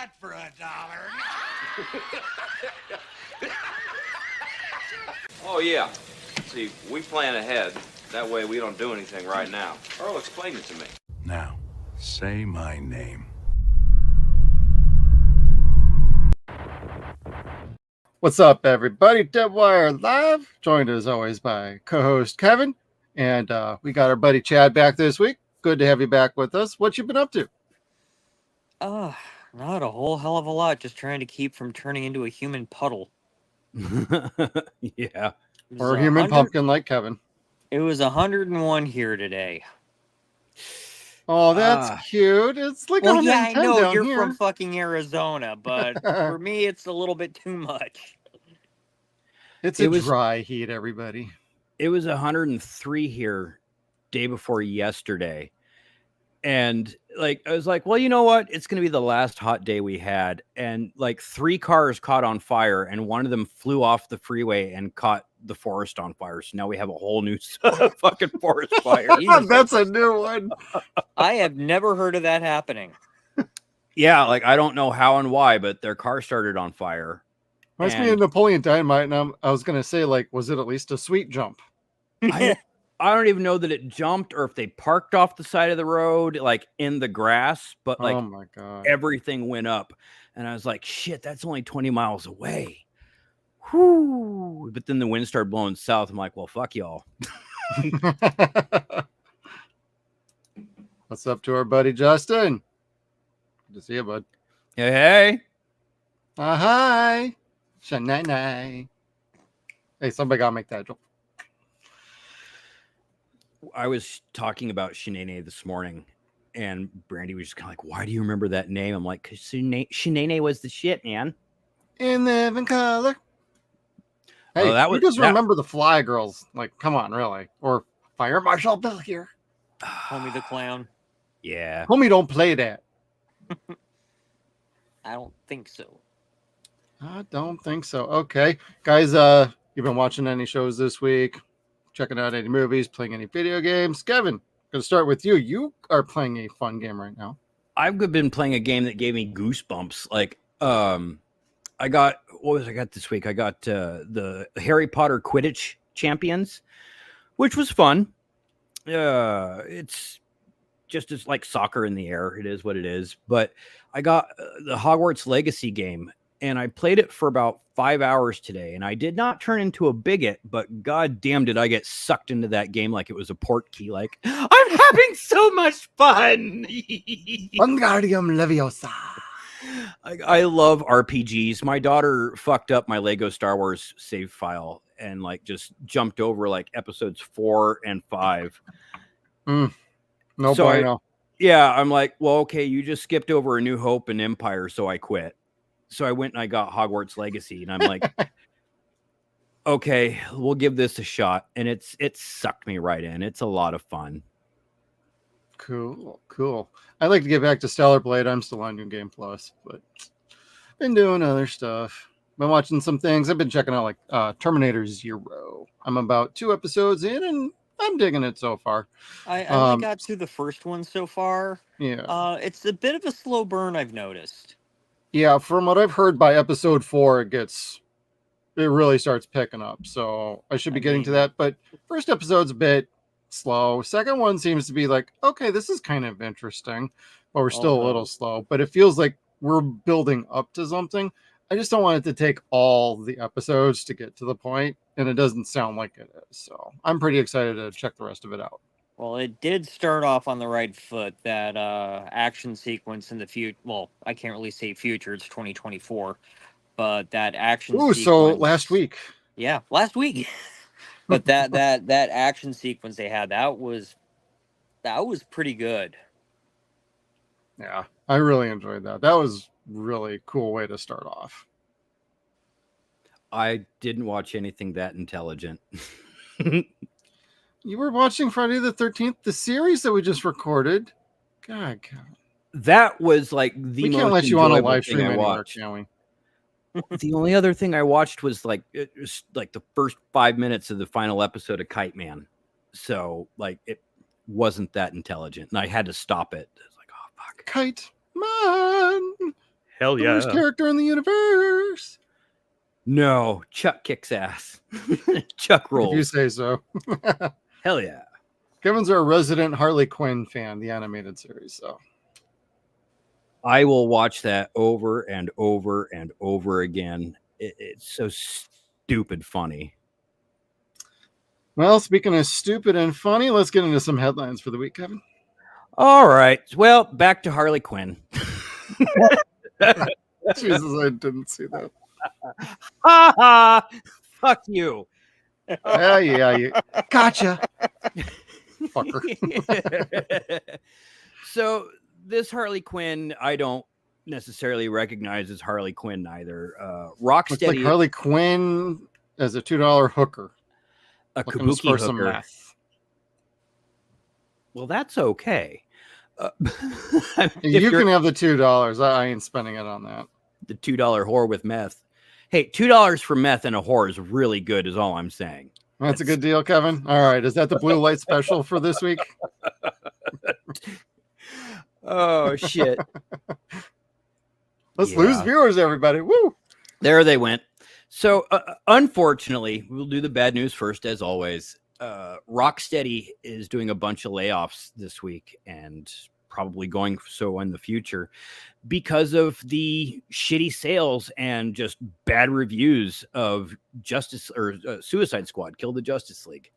that for $1. Oh, yeah. See, we plan ahead. That way we don't do anything right now. Earl explained it to me. Now, say my name. What's up, everybody? Deadwire Live, joined as always by co-host Kevin, and we got our buddy Chad back this week. Good to have you back with us. What you been up to? Not a whole hell of a lot. Just trying to keep from turning into a human puddle. Yeah. Or a human pumpkin like Kevin. It was 101 here today. Oh, that's cute. It's like Well, yeah, I 110 know down you're here. from fucking Arizona, but for me, it's a little bit too much. It was dry heat, everybody. It was 103 here day before yesterday. And like I was like, well, you know what? It's going to be the last hot day we had. And like 3 cars caught on fire, and one of them flew off the freeway and caught the forest on fire. So now we have a whole new fucking forest fire. That's a new one. I have never heard of that happening. Yeah, like I don't know how and why, but their car started on fire. Must be a Napoleon Dynamite, and I was going to say, like, was it at least a sweet jump? I don't even know that it jumped or if they parked off the side of the road, like in the grass, but like, oh my God, everything went up. And I was like, shit, that's only 20 miles away. Whoo. But then the wind started blowing south. I'm like, well, fuck y'all. What's up to our buddy Justin? Good to see you, bud. Hey. Hi. Shanai. Hey, somebody got to make that joke. I was talking about Shanae this morning, and Brandy was just kind of like, why do you remember that name? I'm like, because Shanae was the shit, man. In living color. Hey, you just remember the Fly Girls. Like, come on, really. Or Fire Marshal Bill here. Homie the Clown. Yeah. Homie, don't play that. I don't think so. I don't think so. Okay. Guys, you've been watching any shows this week? Checking out any movies, playing any video games? Kevin, going to start with you. You are playing a fun game right now. I've been playing a game that gave me goosebumps. Like, I got this week? I got the Harry Potter Quidditch Champions, which was fun. It's just as like soccer in the air. It is what it is. But I got the Hogwarts Legacy game, and I played it for about 5 hours today, and I did not turn into a bigot, but god damn did I get sucked into that game like it was a port key. Like, I'm having so much fun. Wingardium Leviosa. I love RPGs. My daughter fucked up my Lego Star Wars save file and like just jumped over like episodes 4 and 5. No bueno. I'm like, well, okay, you just skipped over A New Hope and Empire, so I quit. So I went and I got Hogwarts Legacy, and I'm like, okay, we'll give this a shot. And it sucked me right in. It's a lot of fun. Cool. I'd like to get back to Stellar Blade. I'm still on New Game Plus, but been doing other stuff. Been watching some things. I've been checking out like Terminator Zero. I'm about 2 episodes in, and I'm digging it so far. I only got to the first one so far. Yeah. It's a bit of a slow burn, I've noticed. Yeah, from what I've heard, by episode 4, it really starts picking up. So I should be getting to that. But first episode's a bit slow. Second one seems to be like, okay, this is kind of interesting, but we're still a little slow. But it feels like we're building up to something. I just don't want it to take all the episodes to get to the point, and it doesn't sound like it is. So I'm pretty excited to check the rest of it out. Well, it did start off on the right foot. That action sequence in the future. Well, I can't really say future. It's 2024, but that action. Sequence, so last week. Yeah, last week. But that action sequence they had that was pretty good. Yeah, I really enjoyed that. That was really cool way to start off. I didn't watch anything that intelligent. You were watching Friday the 13th, the series that we just recorded. God. That was like the we most can't let you on a enjoyable live stream thing I anymore, watched. can we? The only other thing I watched was like the first 5 minutes of the final episode of Kite Man. So like it wasn't that intelligent, and I had to stop it. It's like, oh fuck, Kite Man. Hell The worst character in the universe. No, Chuck kicks ass. Chuck If you rolls. say so. Hell yeah. Kevin's our resident Harley Quinn fan, the animated series. So I will watch that over and over and over again. It's so stupid funny. well, speaking of stupid and funny, let's get into some headlines for the week, Kevin. All right. Well, back to Harley Quinn. Jesus, I didn't see that. Ha ha! Fuck you. Yeah. Gotcha. Fucker. So this Harley Quinn, I don't necessarily recognize as Harley Quinn either. Looks like Rocksteady, Harley Quinn as a $2 hooker. a Looking kabuki for some hooker. meth. Well, that's okay. You can have the $2. I ain't spending it on that. The $2 whore with meth. Hey, $2 for meth and a whore is really good, is all I'm saying. That's a good deal, Kevin. All right. Is that the blue light special for this week? Oh shit. Let's lose viewers, everybody. Woo! There they went. So unfortunately, we'll do the bad news first, as always. Rocksteady is doing a bunch of layoffs this week and probably going so in the future because of the shitty sales and just bad reviews of Suicide Squad, Kill the Justice League.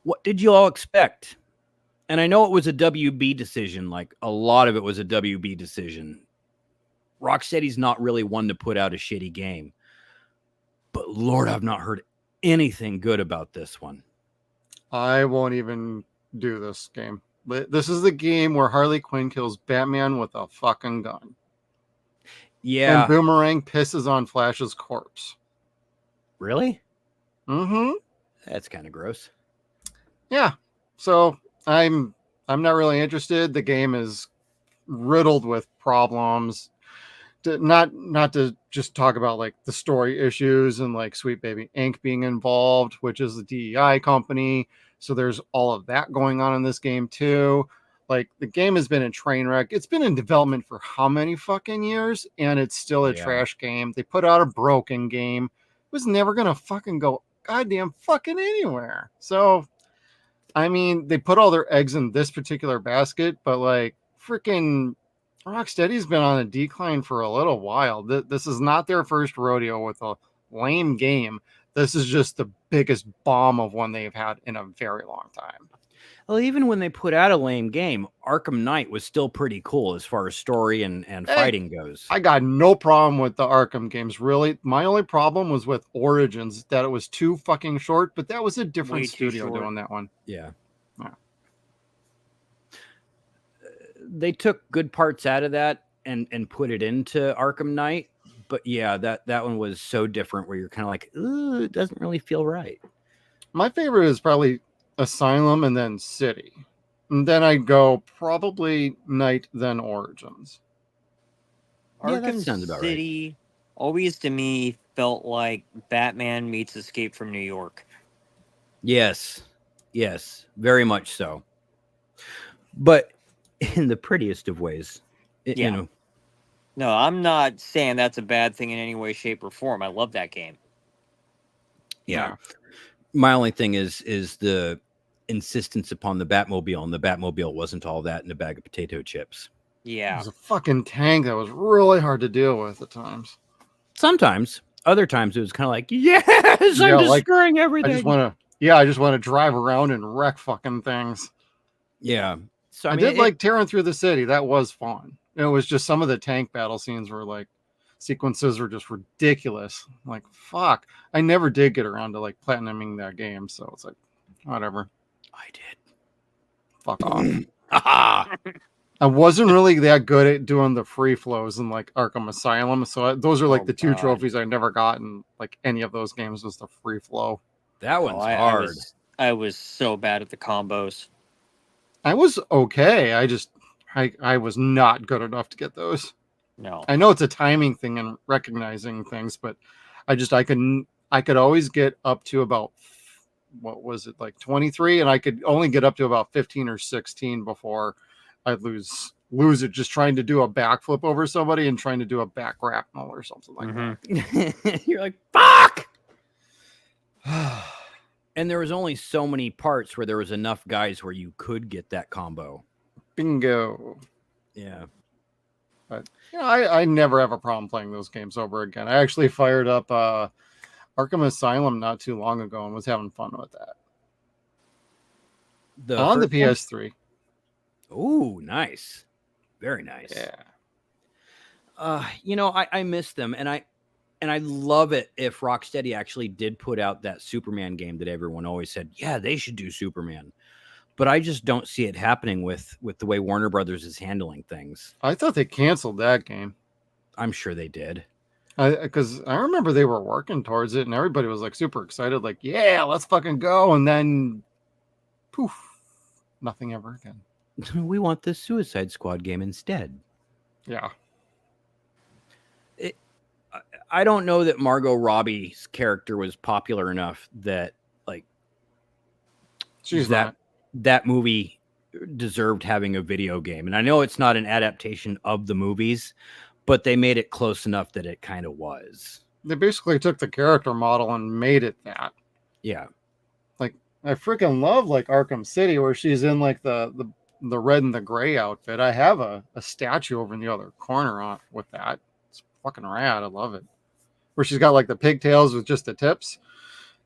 What did you all expect? And I know it was a WB decision, like a lot of it was a WB decision. Rocksteady's not really one to put out a shitty game. But Lord, I've not heard anything good about this one. I won't even do this game. This is the game where Harley Quinn kills Batman with a fucking gun. Yeah. And Boomerang pisses on Flash's corpse. Really? Mm-hmm. That's kind of gross. Yeah. So I'm not really interested. The game is riddled with problems. Not to just talk about like the story issues and like Sweet Baby Inc. being involved, which is the DEI company. So there's all of that going on in this game too. Like the game has been a train wreck. It's been in development for how many fucking years, and it's still a trash game. They put out a broken game. It was never gonna fucking go goddamn fucking anywhere. So I mean, they put all their eggs in this particular basket, but like freaking Rocksteady's been on a decline for a little while. This is not their first rodeo with a lame game. This is just the biggest bomb of one they've had in a very long time. Well, even when they put out a lame game, Arkham Knight was still pretty cool as far as story and fighting goes. I got no problem with the Arkham games, really. My only problem was with Origins, that it was too fucking short, but that was a different studio doing that one. Yeah. They took good parts out of that and put it into Arkham Knight. But yeah, that one was so different where you're kind of like, ooh, it doesn't really feel right. My favorite is probably Asylum and then City. And then I go probably Knight, then Origins. Yeah, that Arkham sounds about City always to me felt like Batman meets Escape from New York. Yes, very much so. But in the prettiest of ways, you know. No, I'm not saying that's a bad thing in any way, shape, or form. I love that game. Yeah. My only thing is the insistence upon the Batmobile, and the Batmobile wasn't all that in a bag of potato chips. Yeah. It was a fucking tank that was really hard to deal with at times. Sometimes. Other times it was kind of like, yes, I'm destroying everything. I just want to drive around and wreck fucking things. Yeah. So I did like tearing through the city. That was fun. It was just some of the tank battle scenes were like sequences were just ridiculous. Like, fuck. I never did get around to like platinuming that game. So it's like, whatever. I did. Fuck off. I wasn't really that good at doing the free flows in like Arkham Asylum. So those are like the two trophies I never got in like any of those games was the free flow. That one's hard. I was so bad at the combos. I was okay. I was not good enough to get those. No. I know it's a timing thing and recognizing things, but I could always get up to about, what was it, like 23, and I could only get up to about 15 or 16 before I'd lose lose it just trying to do a backflip over somebody and trying to do a back grapnel or something like that. You're like, fuck. And there was only so many parts where there was enough guys where you could get that combo. Bingo. Yeah. But I never have a problem playing those games over again. I actually fired up Arkham Asylum not too long ago and was having fun with that. On the PS3. Oh, nice. Very nice. Yeah. You know, I miss them, and I love it if Rocksteady actually did put out that Superman game that everyone always said, yeah, they should do Superman. But I just don't see it happening with the way Warner Brothers is handling things. I thought they canceled that game. I'm sure they did. Because I remember they were working towards it and everybody was like super excited, like, yeah, let's fucking go. And then poof, nothing ever again. We want the Suicide Squad game instead. Yeah. I don't know that Margot Robbie's character was popular enough that like that movie deserved having a video game. And I know it's not an adaptation of the movies, but they made it close enough that it kind of was. They basically took the character model and made it that. Yeah. Like I freaking love like Arkham City where she's in like the red and the gray outfit. I have a statue over in the other corner with that. It's fucking rad. I love it. Where she's got like the pigtails with just the tips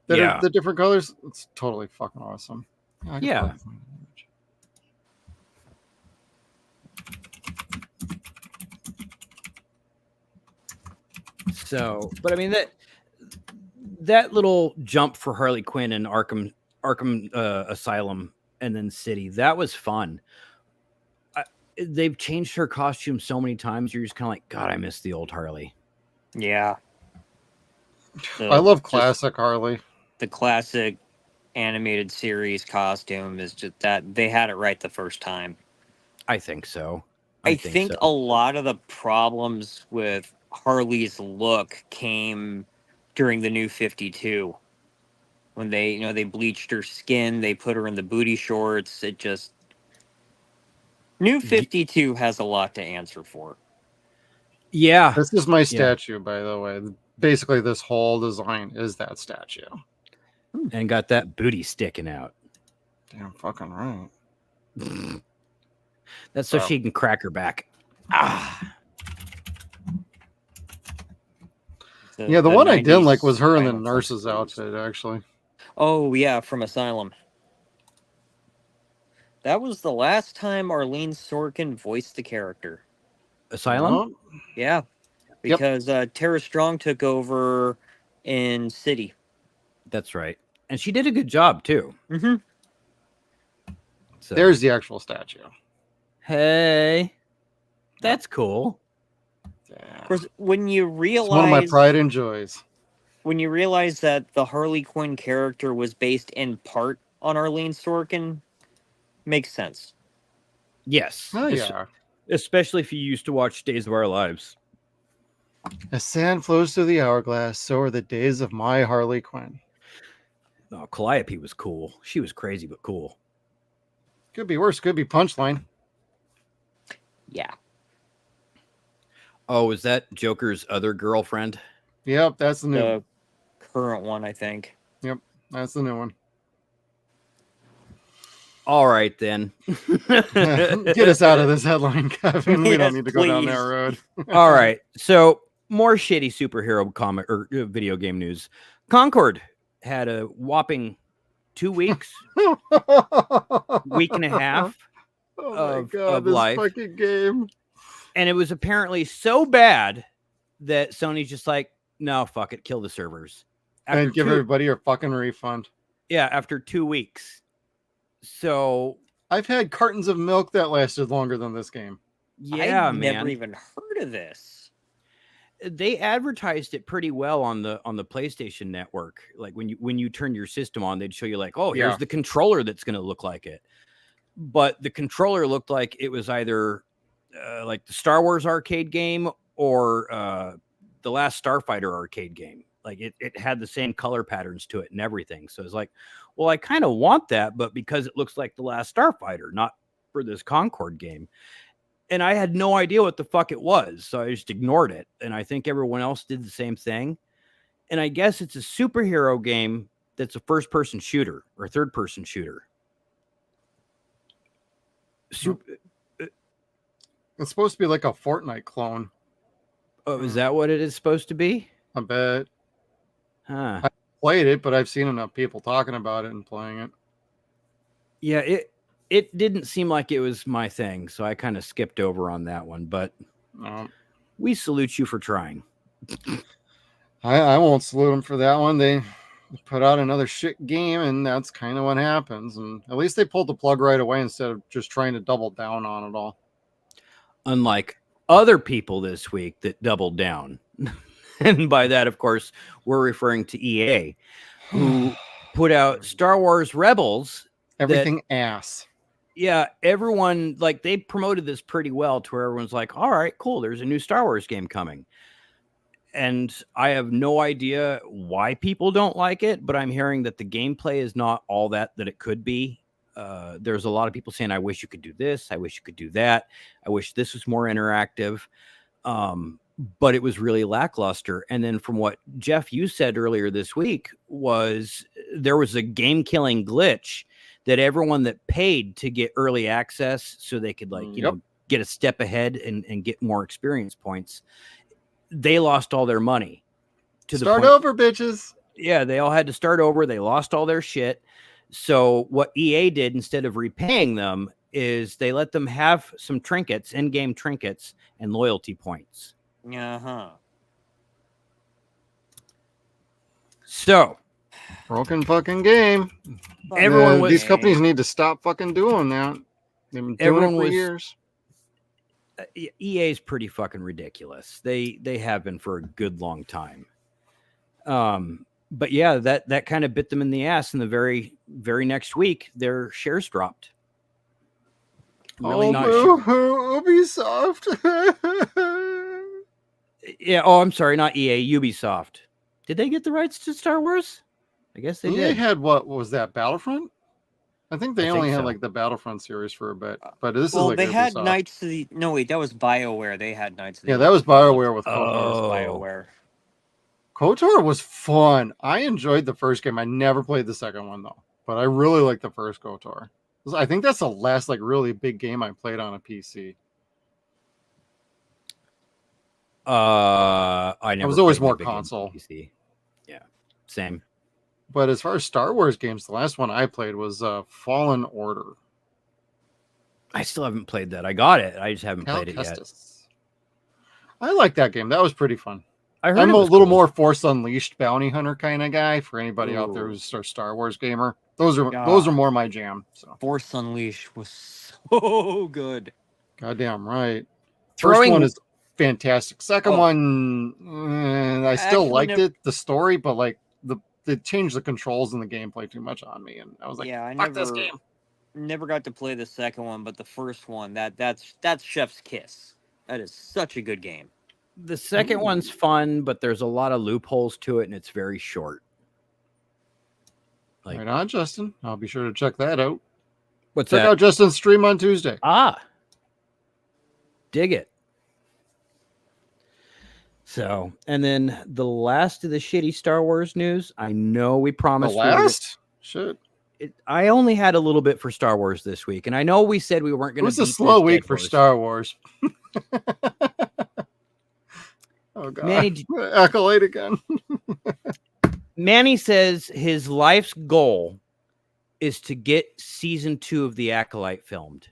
that are the different colors. It's totally fucking awesome. Yeah. So, but I mean that little jump for Harley Quinn and Arkham Asylum and then City, that was fun. They've changed her costume so many times. You're just kind of like, God, I miss the old Harley. Yeah. I love classic Harley. The classic animated series costume is just that they had it right the first time. I think so. I think a lot of the problems with Harley's look came during the New 52 when they bleached her skin, they put her in the booty shorts. It just New 52 has a lot to answer for. Yeah. This is my statue, by the way. Basically, this whole design is that statue. And got that booty sticking out. Damn fucking right. That's so she can crack her back. Yeah, the one I didn't like was her in the nurse's outfit, actually. Oh, yeah, from Asylum. That was the last time Arlene Sorkin voiced the character. Asylum? Yeah, because Tara Strong took over in City. That's right. And she did a good job, too. Mm-hmm. So. There's the actual statue. Hey. That's cool. Yeah. Of course, when you realize... It's one of my pride and joys. When you realize that the Harley Quinn character was based in part on Arlene Sorkin, makes sense. Yes. Oh, yeah. Especially if you used to watch Days of Our Lives. As sand flows through the hourglass, so are the days of my Harley Quinn. Oh, Calliope was cool. She was crazy, but cool. Could be worse. Could be Punchline. Yeah. Oh, is that Joker's other girlfriend? Yep, that's the new one. Current one, I think. Yep, that's the new one. All right, then. Get us out of this headline, Kevin. We don't need to go down that road. All right. So, more shitty superhero comic or video game news. Concord had a whopping 2 weeks, week and a half of life. Fucking game. And it was apparently so bad that Sony's just like, no, fuck it, kill the servers. And give everybody a fucking refund. Yeah, after 2 weeks. So I've had cartons of milk that lasted longer than this game. Yeah, I've man. never even heard of this. They advertised it pretty well on the PlayStation Network. Like when you turn your system on, they'd show you like, oh, here's the controller that's going to look like it. But the controller looked like it was either like the Star Wars arcade game or the Last Starfighter arcade game. Like it had the same color patterns to it and everything. So it's like, well, I kind of want that, but because it looks like the Last Starfighter, not for this Concord game. and I had no idea what the fuck it was, so I just ignored it. And I think everyone else did the same thing. And I guess it's a superhero game that's a first-person shooter or third-person shooter. It's supposed to be like a Fortnite clone. Oh, is that what it is supposed to be? I bet. Huh. I played it, but I've seen enough people talking about it and playing it. Yeah, it didn't seem like it was my thing, so I kind of skipped over on that one. But we salute you for trying. I won't salute them for that one. They put out another shit game, and that's kind of what happens. And at least they pulled the plug right away instead of just trying to double down on it all. Unlike other people this week that doubled down. And by that, of course, we're referring to EA, who put out Star Wars Rebels. Everything ass. Yeah, everyone, like, they promoted this pretty well to where everyone's like, all right, cool, there's a new Star Wars game coming. And I have no idea why people don't like it, but I'm hearing that the gameplay is not all that it could be. There's a lot of people saying, I wish you could do this. I wish you could do that. I wish this was more interactive. But it was really lackluster. And then from what Jeff, you said earlier this week was there was a game killing glitch that everyone that paid to get early access so they could you know, get a step ahead and get more experience points. They lost all their money to start over, bitches. Yeah, they all had to start over. They lost all their shit. So what EA did instead of repaying them is they let them have some trinkets, in-game trinkets, and loyalty points. Uh-huh. So broken fucking game. These companies need to stop fucking doing that. They've been doing it for years. EA is pretty fucking ridiculous. They have been for a good long time. But yeah, that kind of bit them in the ass. And the very next week, their shares dropped. Really Ubisoft. Yeah. Oh, I'm sorry, not EA. Ubisoft. Did they get the rights to Star Wars? I guess they did. They had what was that, Battlefront? I think they only had like the Battlefront series for a bit, but this is like they had Ubisoft. Knights of the. No, wait, that was BioWare. They had Knights of the. Yeah, that was BioWare with KOTOR. KOTOR. BioWare. KOTOR was fun. I enjoyed the first game. I never played the second one though, but I really liked the first KOTOR. I think that's the last like really big game I played on a PC. I was always more console. PC. Yeah, same. But as far as Star Wars games, the last one I played was Fallen Order. I still haven't played that. I got it. I just haven't played it yet. I like that game. That was pretty fun. I'm a little more Force Unleashed bounty hunter kind of guy. For anybody out there who's a Star Wars gamer, those are more my jam. So Force Unleashed was so good. Goddamn right. First one is fantastic. Second one, I still liked it, the story, but like they changed the controls and the gameplay too much on me, and I was like, fuck this game. Never got to play the second one, but the first one, that's Chef's Kiss. That is such a good game. The second one's fun, but there's a lot of loopholes to it, and it's very short. Right on, Justin. I'll be sure to check that out. Check out Justin's stream on Tuesday. Dig it. So, and then the last of the shitty Star Wars news. I know we promised. The last? Shit. I only had a little bit for Star Wars this week, and I know we said we weren't going to. It was a slow week for Star Wars. Oh God! Manny, accolade again. Manny says his life's goal is to get season 2 of The Acolyte filmed,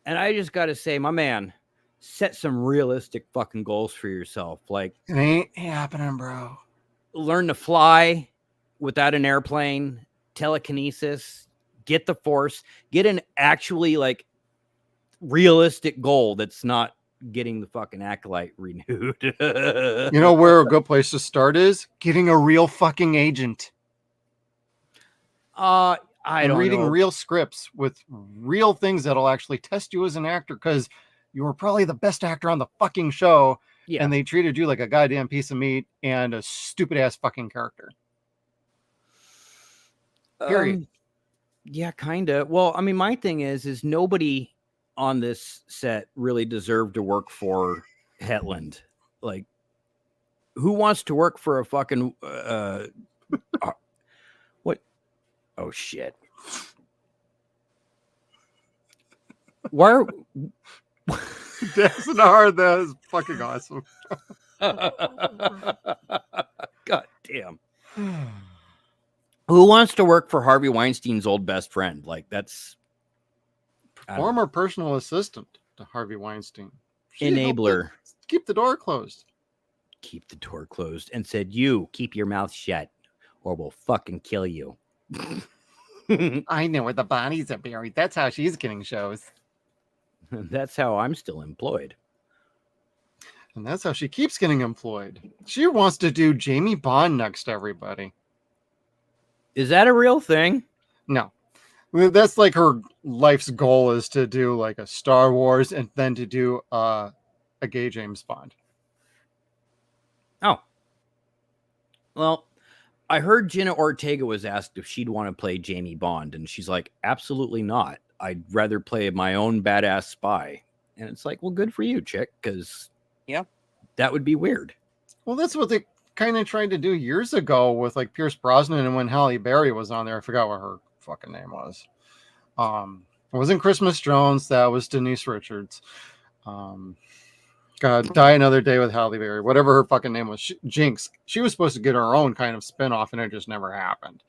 and I just got to say, my man, set some realistic fucking goals for yourself. Like, it ain't happening, bro. Learn to fly without an airplane, telekinesis, get the Force, get an actually like realistic goal that's not getting the fucking Acolyte renewed. You know where a good place to start is? Getting a real fucking agent. I don't reading know. real scripts with real things that'll actually test you as an actor, because you were probably the best actor on the fucking show, and they treated you like a goddamn piece of meat and a stupid ass fucking character. Period. Yeah, kind of. Well, I mean, my thing is nobody on this set really deserve to work for Hetland? Like, who wants to work for a fucking what? Oh shit! Why are Dasnar, that is fucking awesome. God damn. Who wants to work for Harvey Weinstein's old best friend? Like, that's Former personal assistant to Harvey Weinstein. She enabler. Keep the door closed. Keep the door closed and said, "You keep your mouth shut, or we'll fucking kill you." I know where the bodies are buried. That's how she's getting shows. That's how I'm still employed. And that's how she keeps getting employed. She wants to do Jamie Bond next, everybody. Is that a real thing? No. That's like her life's goal is to do like a Star Wars and then to do a gay James Bond. Oh. Well, I heard Jenna Ortega was asked if she'd want to play Jamie Bond, and she's like, absolutely not. I'd rather play my own badass spy. And it's like, well, good for you, chick, because that would be weird. Well, that's what they kind of tried to do years ago with like Pierce Brosnan, and when Halle Berry was on there, I forgot what her fucking name was. It wasn't Christmas Jones, that was Denise Richards. God, Die Another Day with Halle Berry, whatever her fucking name was, Jinx. She was supposed to get her own kind of spin-off, and it just never happened.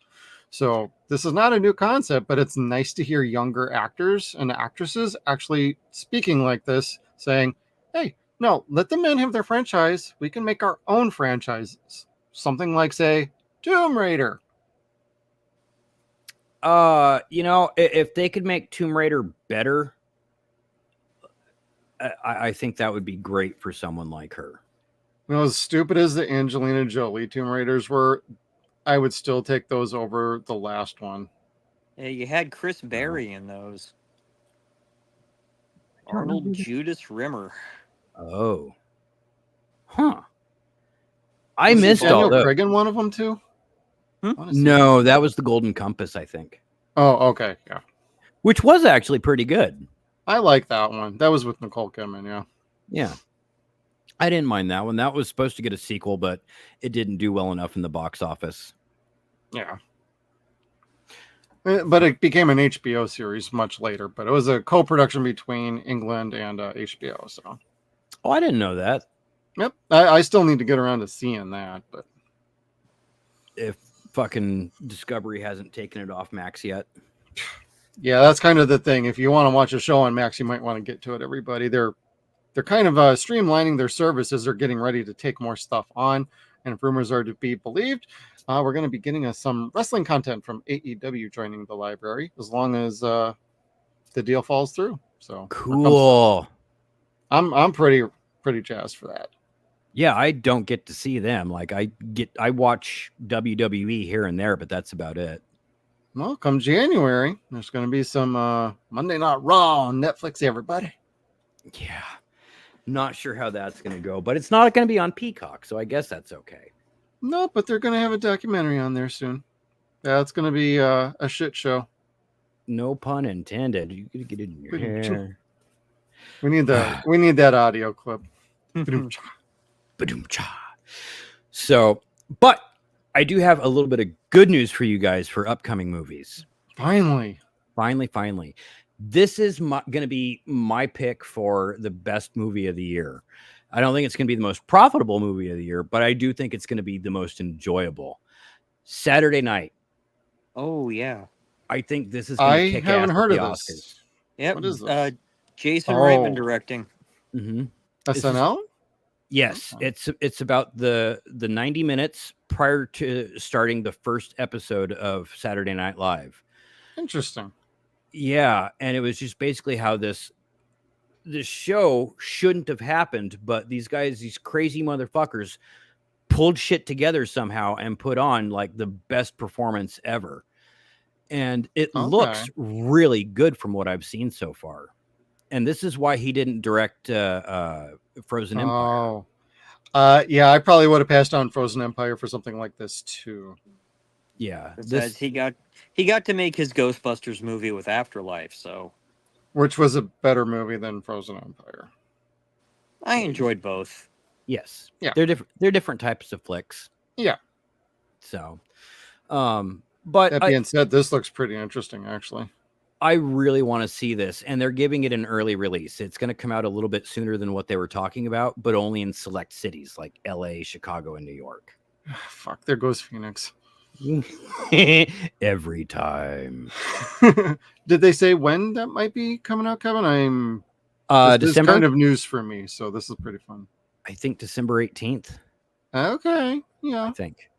So this is not a new concept, but it's nice to hear younger actors and actresses actually speaking like this, saying, hey, no, let the men have their franchise. We can make our own franchises. Something like, say, Tomb Raider. If they could make Tomb Raider better, I think that would be great for someone like her. You know, as stupid as the Angelina Jolie Tomb Raiders were, I would still take those over the last one. Yeah, you had Chris Berry in those. Arnold Judas Rimmer. Oh. Huh. I Was missed Daniel all those. Craig in one of them too? No, that was the Golden Compass, I think. Oh, okay. Yeah. Which was actually pretty good. I like that one. That was with Nicole Kidman, yeah. Yeah. I didn't mind that one. That was supposed to get a sequel, but it didn't do well enough in the box office. Yeah. But it became an HBO series much later. But it was a co-production between England and HBO. So. Oh, I didn't know that. Yep. I still need to get around to seeing that. But if fucking Discovery hasn't taken it off Max yet. Yeah, that's kind of the thing. If you want to watch a show on Max, you might want to get to it, everybody. They're kind of streamlining their services. They're getting ready to take more stuff on. And if rumors are to be believed, we're going to be getting some wrestling content from AEW joining the library as long as the deal falls through. So cool. I'm pretty jazzed for that. Yeah, I don't get to see them. Like I watch WWE here and there, but that's about it. Well, come January, there's going to be some Monday Night Raw on Netflix, everybody. Yeah. Not sure how that's going to go, but it's not going to be on Peacock, so I guess that's okay. No, but they're going to have a documentary on there soon. Yeah, it's going to be a shit show. No pun intended. You got to get it in your hair. We need that audio clip. So, but I do have a little bit of good news for you guys for upcoming movies. Finally. This is going to be my pick for the best movie of the year. I don't think it's going to be the most profitable movie of the year, but I do think it's going to be the most enjoyable. Saturday Night. Oh, yeah. I think this is going to kick ass. I haven't heard of this. Oscars. Yep. What is this? Jason Reitman directing. Mm-hmm. SNL? Yes, it's about the 90 minutes prior to starting the first episode of Saturday Night Live. Interesting. Yeah, and it was just basically how this show shouldn't have happened, but these guys, these crazy motherfuckers, pulled shit together somehow and put on like the best performance ever. And it looks really good from what I've seen so far. And this is why he didn't direct Frozen Empire. Yeah, I probably would have passed on Frozen Empire for something like this too. Yeah, Besides, he got to make his Ghostbusters movie with Afterlife, so Which was a better movie than Frozen Empire. I enjoyed both. Yes. Yeah. They're different. They're different types of flicks. Yeah. So, but That being said, this looks pretty interesting, actually. I really want to see this, and they're giving it an early release. It's going to come out a little bit sooner than what they were talking about, but only in select cities like LA, Chicago, and New York. Fuck, there goes Phoenix. Every time. Did they say when that might be coming out, Kevin? This is December, kind of news for me, so this is pretty fun. I think December 18th, Okay, yeah. I think.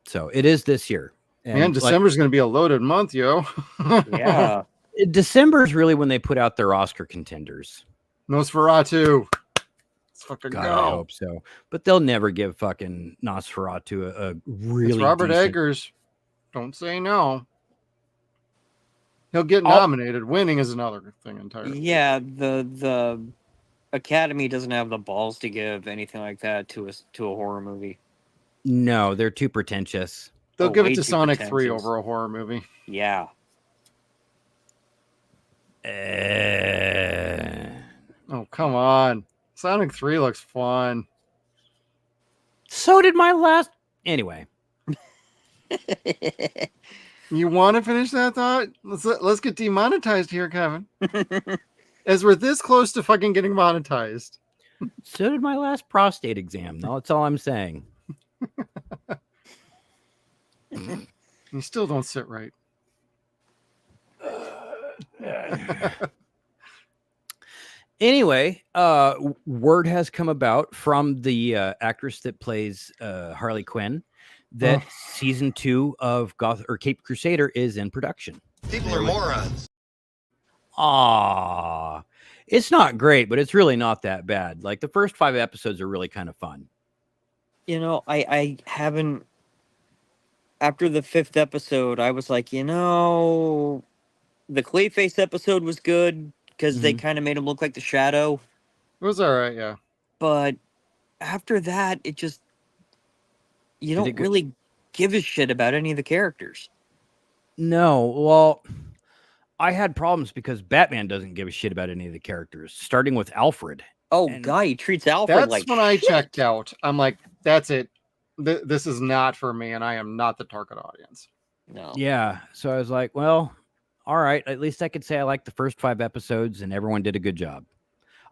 So it is this year. And Man, December's going to be a loaded month, yo. Yeah. December is really when they put out their Oscar contenders. Nosferatu. Let's fucking God, go. I hope so. But they'll never give fucking Nosferatu a really It's Robert decent... Eggers. Don't say no. He'll get nominated. Winning is another thing entirely. Yeah, the Academy doesn't have the balls to give anything like that to a horror movie. No, they're too pretentious. They'll give way it to too Sonic 3 pretentious. over a horror movie. Yeah. Oh, come on. Sonic 3 looks fun. So did my last... Anyway. You want to finish that thought? Let's get demonetized here, Kevin. As we're this close to fucking getting monetized. So did my last prostate exam. That's all I'm saying. You still don't sit right. Anyway, word has come about from the actress that plays Harley Quinn that season 2 of Cape Crusader is in production. People are morons. It's not great, but it's really not that bad. Like the first 5 episodes are really kind of fun. You know, I haven't. After the 5th episode, I was like, the Clayface episode was good because they kind of made him look like the Shadow. It was all right, yeah. But after that, it just you don't really give a shit about any of the characters. No, well, I had problems because Batman doesn't give a shit about any of the characters, starting with Alfred. Oh, guy, he treats Alfred That's like when I shit. checked out. I'm like, that's it. This is not for me, and I am not the target audience. No. Yeah, so I was like, well, all right, at least I could say I liked the first 5 episodes and everyone did a good job.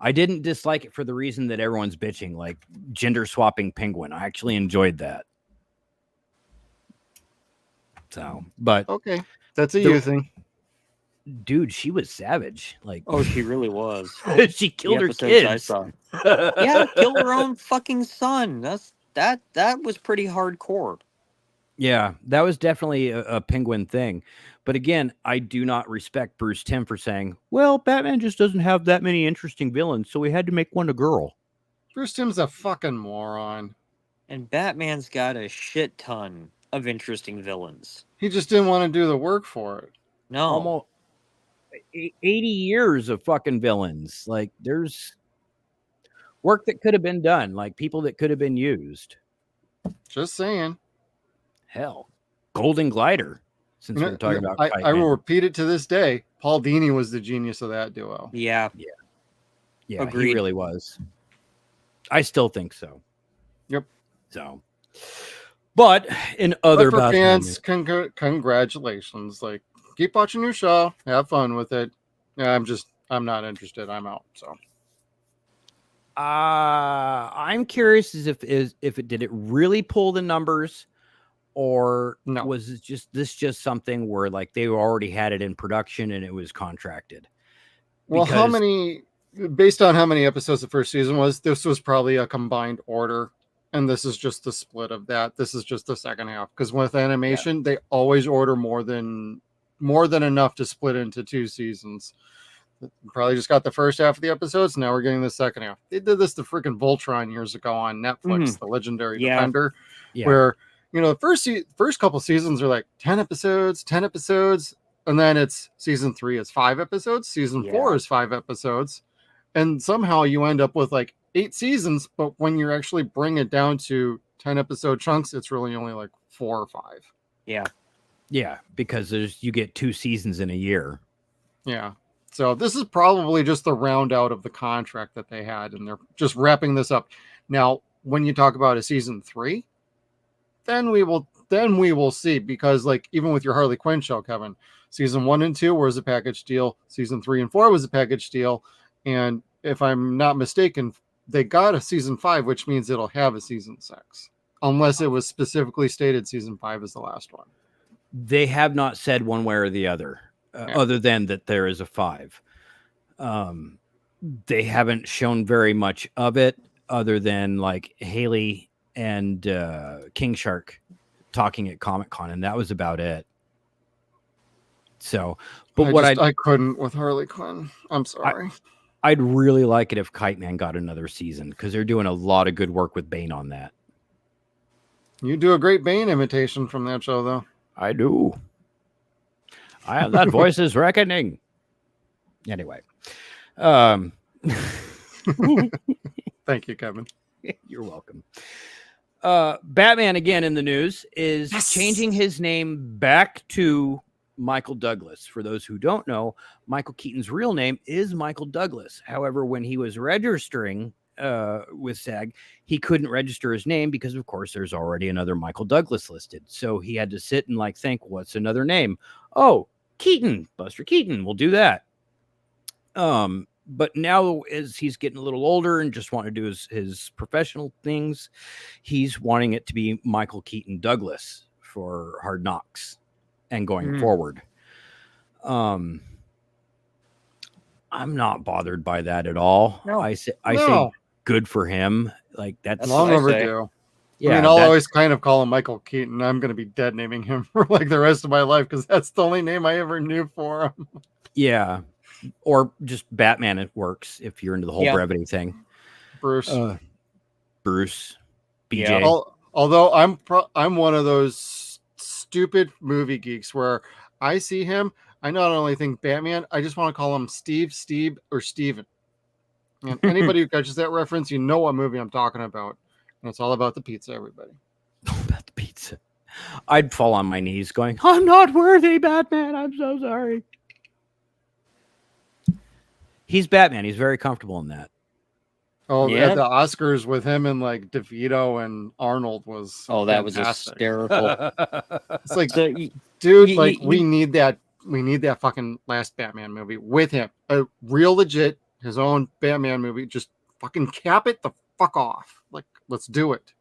I didn't dislike it for the reason that everyone's bitching, like gender swapping Penguin. I actually enjoyed that. So, but okay, that's a you thing. Dude, she was savage. Like, oh, she really was. she killed her episodes I kids. saw. Yeah, killed her own fucking son. That was pretty hardcore. Yeah, that was definitely a Penguin thing. But again, I do not respect Bruce Timm for saying, well, Batman just doesn't have that many interesting villains, so we had to make one a girl. Bruce Timm's a fucking moron. And Batman's got a shit ton of interesting villains. He just didn't want to do the work for it. No. Almost 80 years of fucking villains. Like, there's work that could have been done, like people that could have been used. Just saying. Hell, Golden Glider, since we're talking about I will repeat it to this day. Paul Dini was the genius of that duo. Yeah. Yeah, Agreed. he really was. I still think so. Yep. So, but in other But for Batman fans, congratulations. Like, keep watching your show. Have fun with it. Yeah, I'm not interested. I'm out. So, I'm curious as if it did it really pull the numbers, or No. was it just something where like they already had it in production and it was contracted? well, Because- based on how many episodes the first season was, this was probably a combined order. And this is just the split of that. This is just the second half. Because with animation, they always order more than enough to split into 2 seasons. Probably just got the first half of the episodes. Now we're getting the second half. They did this to freaking Voltron years ago on Netflix, The Legendary Defender, where the first couple seasons are like 10 episodes, and then it's season 3 is 5 episodes, season 4 is 5 episodes, and somehow you end up with like 8 seasons. But when you actually bring it down to 10 episode chunks, it's really only like 4 or 5. Yeah. Yeah, because you get 2 seasons in a year. Yeah. So this is probably just the round out of the contract that they had, and they're just wrapping this up. Now, when you talk about a season 3, then we will see, because like even with your Harley Quinn show, Kevin, season 1 and 2 was a package deal, season 3 and 4 was a package deal, and if I'm not mistaken, they got a season 5, which means it'll have a season 6, unless it was specifically stated season 5 is the last one. They have not said one way or the other, other than that there is a 5. They haven't shown very much of it, other than like Haley and King Shark talking at Comic-Con, and that was about it. So, but I couldn't with Harley Quinn. I'm sorry. I'd really like it if Kite Man got another season, because they're doing a lot of good work with Bane on that. You do a great Bane imitation from that show, though. I do. That voice is reckoning. Anyway. Thank you, Kevin. You're welcome. Batman, again in the news, is changing his name back to Michael Douglas. For those who don't know, Michael Keaton's real name is Michael Douglas. However, when he was registering with SAG, he couldn't register his name because, of course, there's already another Michael Douglas listed. So he had to sit and like think, what's another name? Oh, Keaton, Buster Keaton. We'll do that. But now, as he's getting a little older and just want to do his professional things, he's wanting it to be Michael Keaton Douglas for Hard Knocks and going forward. I'm not bothered by that at all. No. I say good for him. Like that's long what I overdue. Yeah, I mean, I'll always kind of call him Michael Keaton. I'm going to be dead naming him for like the rest of my life, because that's the only name I ever knew for him. Yeah. Or just Batman, it works if you're into the whole brevity thing. Bruce. Bruce. BJ. Yeah. Although I'm one of those stupid movie geeks where I see him, I not only think Batman, I just want to call him Steve, or Steven. And anybody who catches that reference, you know what movie I'm talking about. And it's all about the pizza, everybody. About the pizza. I'd fall on my knees going, I'm not worthy, Batman. I'm so sorry. He's Batman. He's very comfortable in that. Oh, Yeah. at the Oscars with him and like DeVito and Arnold was that was fantastic. hysterical. It's like, So, dude, you- like you- we need that fucking last Batman movie with him. A real legit, his own Batman movie. Just fucking cap it the fuck off. Like, let's do it.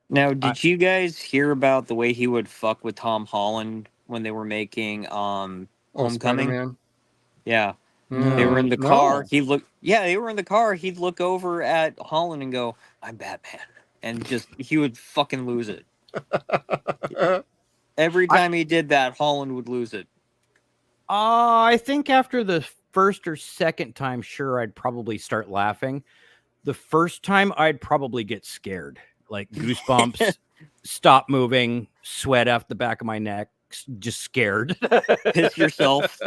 now, did you guys hear about the way he would fuck with Tom Holland when they were making Homecoming? Spider-Man. Yeah. Mm, They were in the no. car. They were in the car. He'd look over at Holland and go, I'm Batman. And he would fucking lose it. Every time he did that, Holland would lose it. I think after the first or second time, sure, I'd probably start laughing. The first time, I'd probably get scared. Like goosebumps, stop moving, sweat off the back of my neck, just scared. Piss yourself.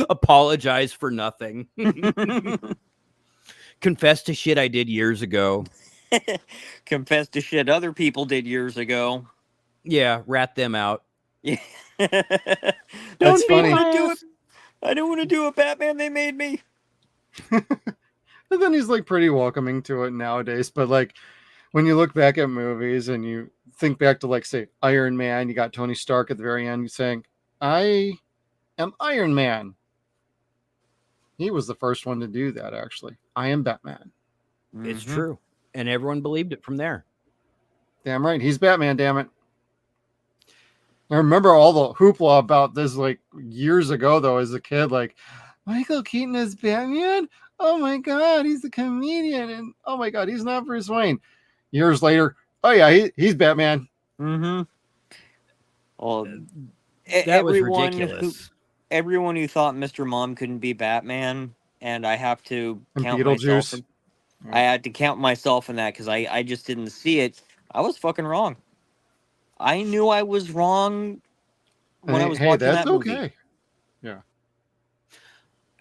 Apologize for nothing. Confess to shit I did years ago. Confess to shit other people did years ago. Yeah, rat them out. Yeah. That's funny. I don't want to do a Batman. They made me. And then he's like pretty welcoming to it nowadays. But like when you look back at movies and you think back to like say Iron Man, you got Tony Stark at the very end saying, I am Iron Man. He was the first one to do that, actually. I am Batman. It's true. And everyone believed it from there. Damn right. He's Batman, damn it. I remember all the hoopla about this like years ago, though, as a kid. Like, Michael Keaton is Batman? Oh my God, he's a comedian. And oh my God, he's not Bruce Wayne. Years later, oh yeah, he's Batman. Mm-hmm. Well, That was ridiculous. Everyone who thought Mr. Mom couldn't be Batman, and I have to And count myself. Beetlejuice. I had to count myself in that because I just didn't see it. I was fucking wrong. I knew I was wrong when I was watching that's that movie. okay. Yeah.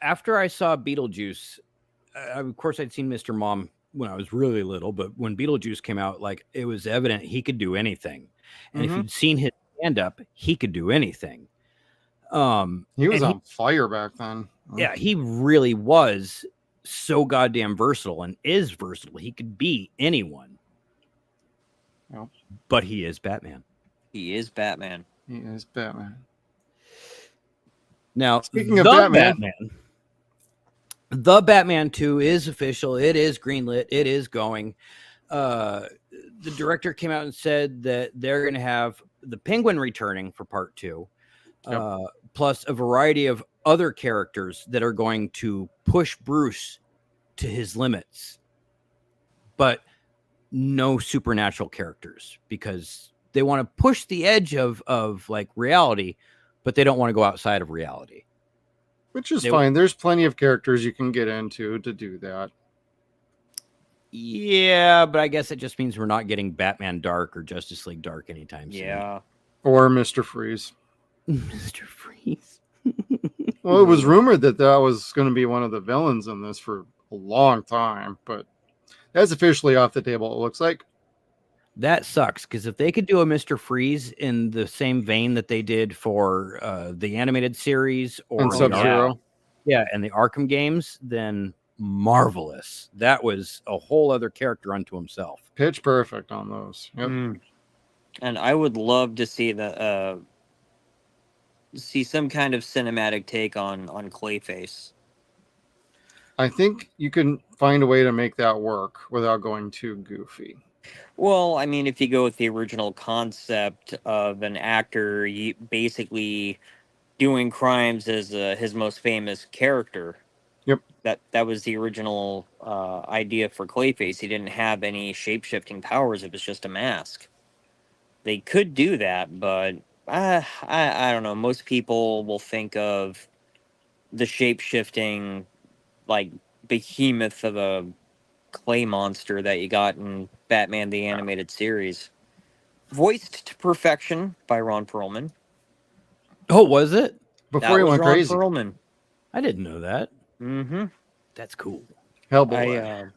After I saw Beetlejuice, of course, I'd seen Mr. Mom when I was really little, but when Beetlejuice came out, like it was evident he could do anything. And if you'd seen his stand up, he could do anything. He was and on fire back then. yeah, he really was so goddamn versatile and is versatile. He could be anyone. Yep. But he is Batman. He is Batman. He is Batman. Now, Speaking of Batman, the Batman 2 is official. It is greenlit. It is going. The director came out and said that they're going to have the Penguin returning for part 2, plus a variety of other characters that are going to push Bruce to his limits, but no supernatural characters, because they want to push the edge of like reality, but they don't want to go outside of reality. which is fine. There's plenty of characters you can get into to do that. Yeah, but I guess it just means we're not getting Batman Dark or Justice League Dark anytime soon. Yeah. Or Mr. Freeze. Mr. Freeze. Well, it was rumored that was going to be one of the villains in this for a long time, but that's officially off the table, it looks like. That sucks, because if they could do a Mr. Freeze in the same vein that they did for the animated series or And Sub-Zero. and the Arkham games, then marvelous. That was a whole other character unto himself. Pitch perfect on those. Yep. And I would love to see see some kind of cinematic take on Clayface. I think you can find a way to make that work without going too goofy. Well, I mean, if you go with the original concept of an actor basically doing crimes as his most famous character. Yep. That was the original idea for Clayface. He didn't have any shape-shifting powers. It was just a mask. They could do that, but I don't know. Most people will think of the shape-shifting, like, behemoth of a clay monster that you got in Batman the Animated Series. Voiced to perfection by Ron Perlman. Oh, was it? Before he went Ron crazy. Perlman. I didn't know that. Mm-hmm. That's cool. Hellboy.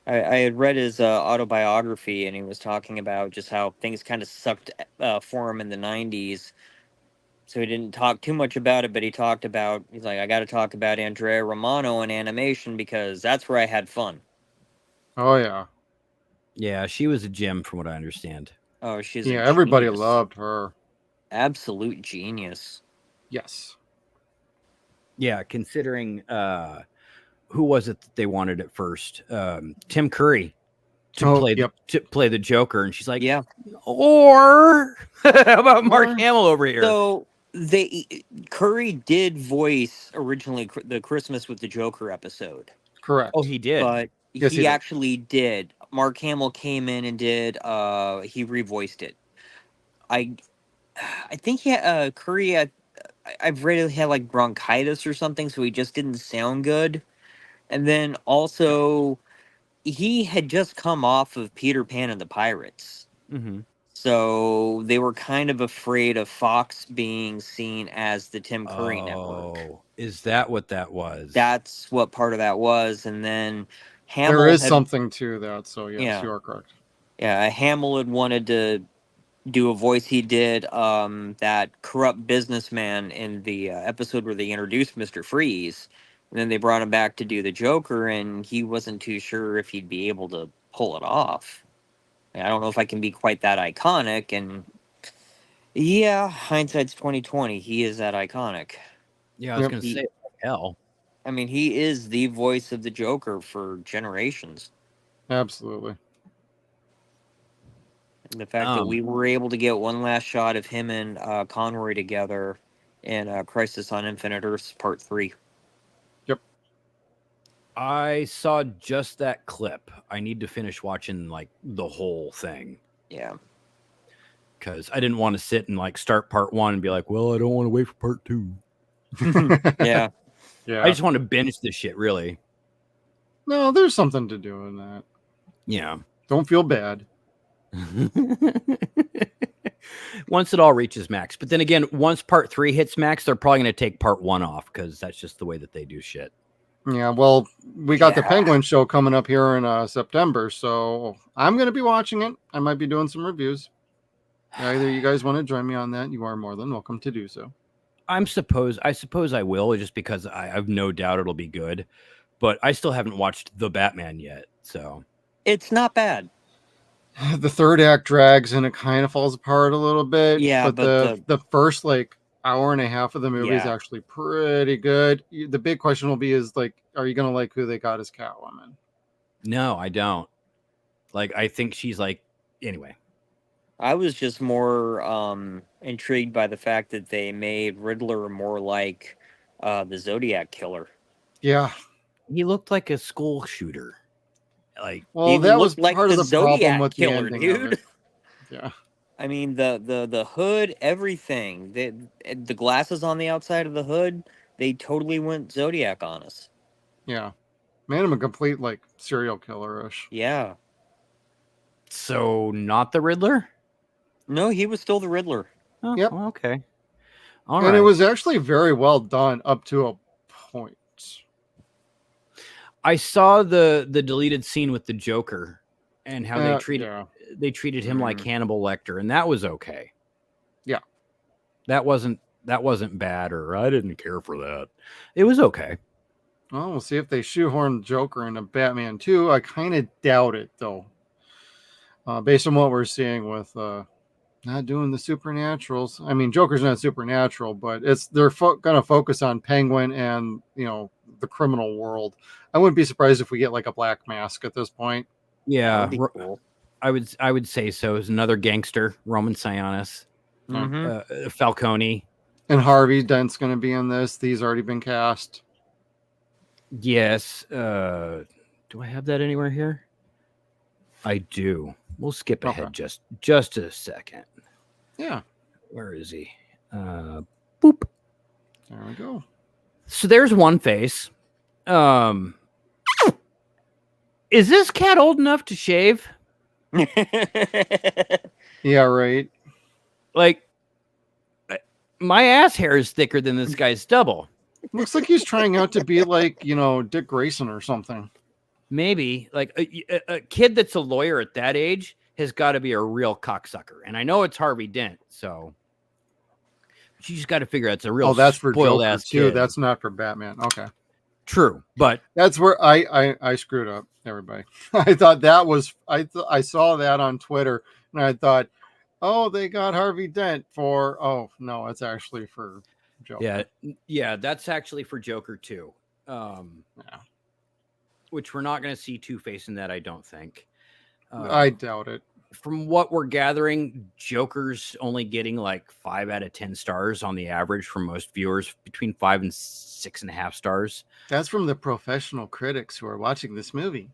I had read his autobiography, and he was talking about just how things kind of sucked for him in the 90s. So he didn't talk too much about it, but he's like, I got to talk about Andrea Romano in animation because that's where I had fun. Oh, yeah. Yeah, she was a gem from what I understand. Oh, she's everybody genius. loved her. Absolute genius. Yes. Yeah, considering who was it that they wanted at first? Tim Curry to play the Joker, and she's like, yeah. Or how about Mark Hamill over here? So Curry did voice originally the Christmas with the Joker episode. Correct. Oh, he did. But Yes, he actually did. Mark Hamill came in and did. He revoiced it. I think Curry. I've read he had like bronchitis or something, so he just didn't sound good. And then also, he had just come off of Peter Pan and the Pirates. Mm-hmm. So they were kind of afraid of Fox being seen as the Tim Curry network. Oh, is that what that was? That's what part of that was. And then Hamill there is something to that. So yes, you are correct. Yeah, Hamill had wanted to do a voice. He did that corrupt businessman in the episode where they introduced Mr. Freeze. And then they brought him back to do the Joker, and he wasn't too sure if he'd be able to pull it off. I don't know if I can be quite that iconic, and yeah, hindsight's 2020. He is that iconic. Yeah, I was going to say, hell. I mean, he is the voice of the Joker for generations. Absolutely. And the fact that we were able to get one last shot of him and Conroy together in Crisis on Infinite Earths Part 3. Yep. I saw just that clip. I need to finish watching like the whole thing. Yeah. Because I didn't want to sit and like start part 1 and be like, well, I don't want to wait for part 2. Yeah. Yeah. I just want to binge this shit, really. No, there's something to do in that. Yeah. Don't feel bad. Once it all reaches max. But then again, once part 3 hits max, they're probably going to take part 1 off because that's just the way that they do shit. Yeah, well, we got the Penguin show coming up here in September, so I'm going to be watching it. I might be doing some reviews. Either you guys want to join me on that, you are more than welcome to do so. I suppose I will, just because I have no doubt it'll be good. But I still haven't watched The Batman yet, so It's not bad. The third act drags and it kind of falls apart a little bit. Yeah, but the first like hour and a half of the movie is Yeah. actually pretty good. The big question will be is like, are you gonna like who they got as Catwoman? no, I don't. Like, I think she's like, anyway. I was just more intrigued by the fact that they made Riddler more like the Zodiac killer. Yeah. He looked like a school shooter. Like, Well, He that was looked like part of the the problem Zodiac with the killer, ending dude. of it. Yeah. I mean, the hood, everything, the glasses on the outside of the hood, they totally went Zodiac on us. Yeah. Made him a complete like serial killer-ish. Yeah. so not the Riddler? No, he was still the Riddler. Oh, Yep. well, okay. All And right. it was actually very well done up to a point. I saw the deleted scene with the Joker and how they treated him like Mhm. Hannibal Lecter, and that was okay. Yeah. That wasn't bad, or I didn't care for that. It was okay. Well, we'll see if they shoehorn Joker into Batman 2. I kind of doubt it, though. Based on what we're seeing with not doing the supernaturals. I mean, Joker's not supernatural, but they're going to focus on Penguin and, the criminal world. I wouldn't be surprised if we get like a Black Mask at this point. That Yeah, would be cool. I would say so. Is another gangster, Roman Sionis, Mhm. Falcone. And Harvey Dent's going to be in this. These already been cast. Yes. Do I have that anywhere here? I do. We'll skip ahead Okay. just a second. Yeah. Where is he? Boop. There we go. So there's one face. Is this cat old enough to shave? Yeah, right. Like, my ass hair is thicker than this guy's stubble. Looks like he's trying out to be like, Dick Grayson or something. Maybe like a kid that's a lawyer at that age has got to be a real cocksucker. And I know it's Harvey Dent, so you just got to figure out it's a real That's for spoiled Joker ass too. kid. That's not for Batman. Okay. True, but That's where I screwed up, everybody. I thought that was I saw that on Twitter and I thought, oh, they got Harvey Dent for no, it's actually for Joker. yeah, that's actually for Joker too. Yeah. Which we're not going to see Two-Face in that, I don't think. I doubt it. From what we're gathering, Joker's only getting like 5 out of 10 stars on the average from most viewers, between 5 and 6.5 stars. That's from the professional critics who are watching this movie.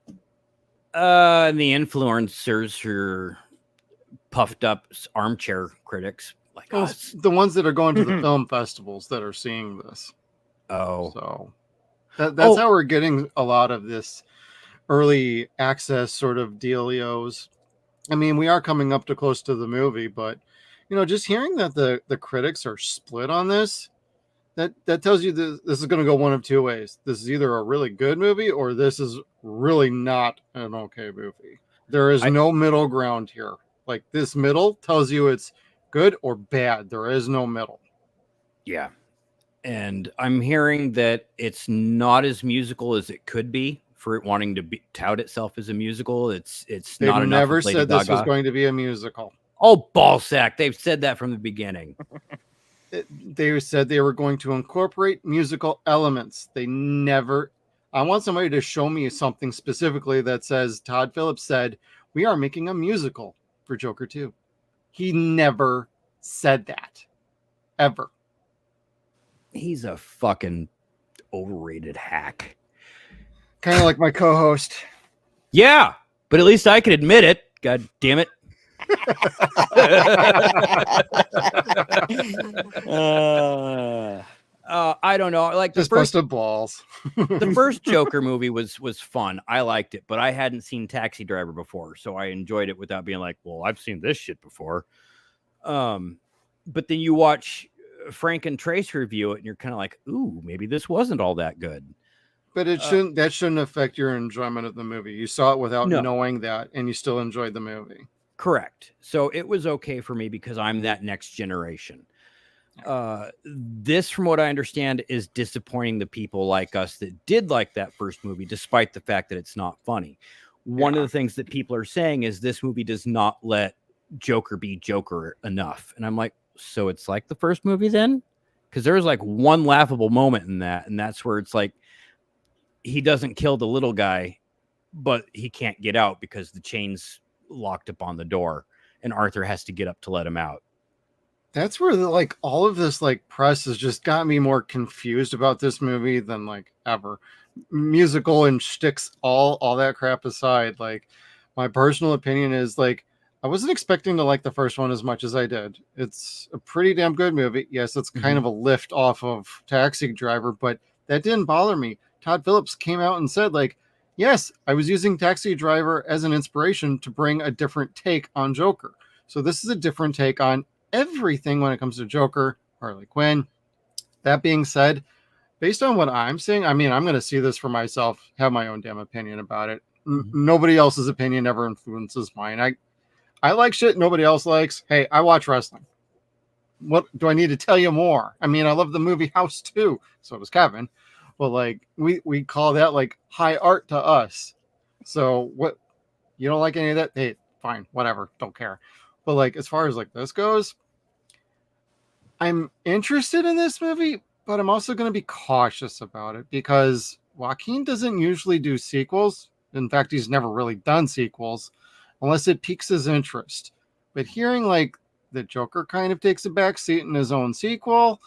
And the influencers are puffed up armchair critics like us. The ones that are going to the film festivals that are seeing this. Oh, So that's how we're getting a lot of this early access sort of dealios. I mean, we are coming up to close to the movie, but just hearing that the critics are split on this, that tells you this is going to go one of two ways. This is either a really good movie or this is really not an okay movie. There is no middle ground here. Like, this middle tells you it's good or bad. There is no middle. yeah. And I'm hearing that it's not as musical as it could be for it wanting to tout itself as a musical. It's They've not enough. never Lady said this was Gaga. going to be a musical. Oh, ballsack. They've said that from the beginning. They said they were going to incorporate musical elements. They never. I want somebody to show me something specifically that says Todd Phillips said, we are making a musical for Joker 2. He never said that. Ever. He's a fucking overrated hack. Kind of like my co-host. Yeah, but at least I can admit it. God damn it. I don't know. Like Just busted balls. the first Joker movie was fun. I liked it, but I hadn't seen Taxi Driver before, so I enjoyed it without being like, well, I've seen this shit before. But then you watch Frank and Trace review it, and you're kind of like, ooh, maybe this wasn't all that good. But it shouldn't. That shouldn't affect your enjoyment of the movie. You saw it without No. knowing that, and you still enjoyed the movie. Correct. So it was okay for me because I'm that next generation. This, from what I understand, is disappointing the people like us that did like that first movie, despite the fact that it's not funny. One of the things that people are saying is this movie does not let Joker be Joker enough. And I'm like, so it's like the first movie then? Because there was like one laughable moment in that, and that's where it's like he doesn't kill the little guy, but he can't get out because the chain's locked up on the door, and Arthur has to get up to let him out. That's where like all of this like press has just got me more confused about this movie than like ever. Musical and shticks, all that crap aside, like my personal opinion is like I wasn't expecting to like the first one as much as I did. It's a pretty damn good movie. Yes, it's kind of a lift off of Taxi Driver, but that didn't bother me. Todd Phillips came out and said, like, yes, I was using Taxi Driver as an inspiration to bring a different take on Joker. So this is a different take on everything when it comes to Joker, Harley Quinn. That being said, based on what I'm seeing, I mean, I'm going to see this for myself, have my own damn opinion about it. Nobody else's opinion ever influences mine. I like shit nobody else likes. Hey, I watch wrestling. What do I need to tell you more? I mean, I love the movie House too. So does Kevin. But like we call that like high art to us. So what, you don't like any of that? Hey, fine, whatever. Don't care. But like as far as like this goes, I'm interested in this movie, but I'm also going to be cautious about it because Joaquin doesn't usually do sequels. In fact, he's never really done sequels unless it piques his interest. But hearing like the Joker kind of takes a back seat in his own sequel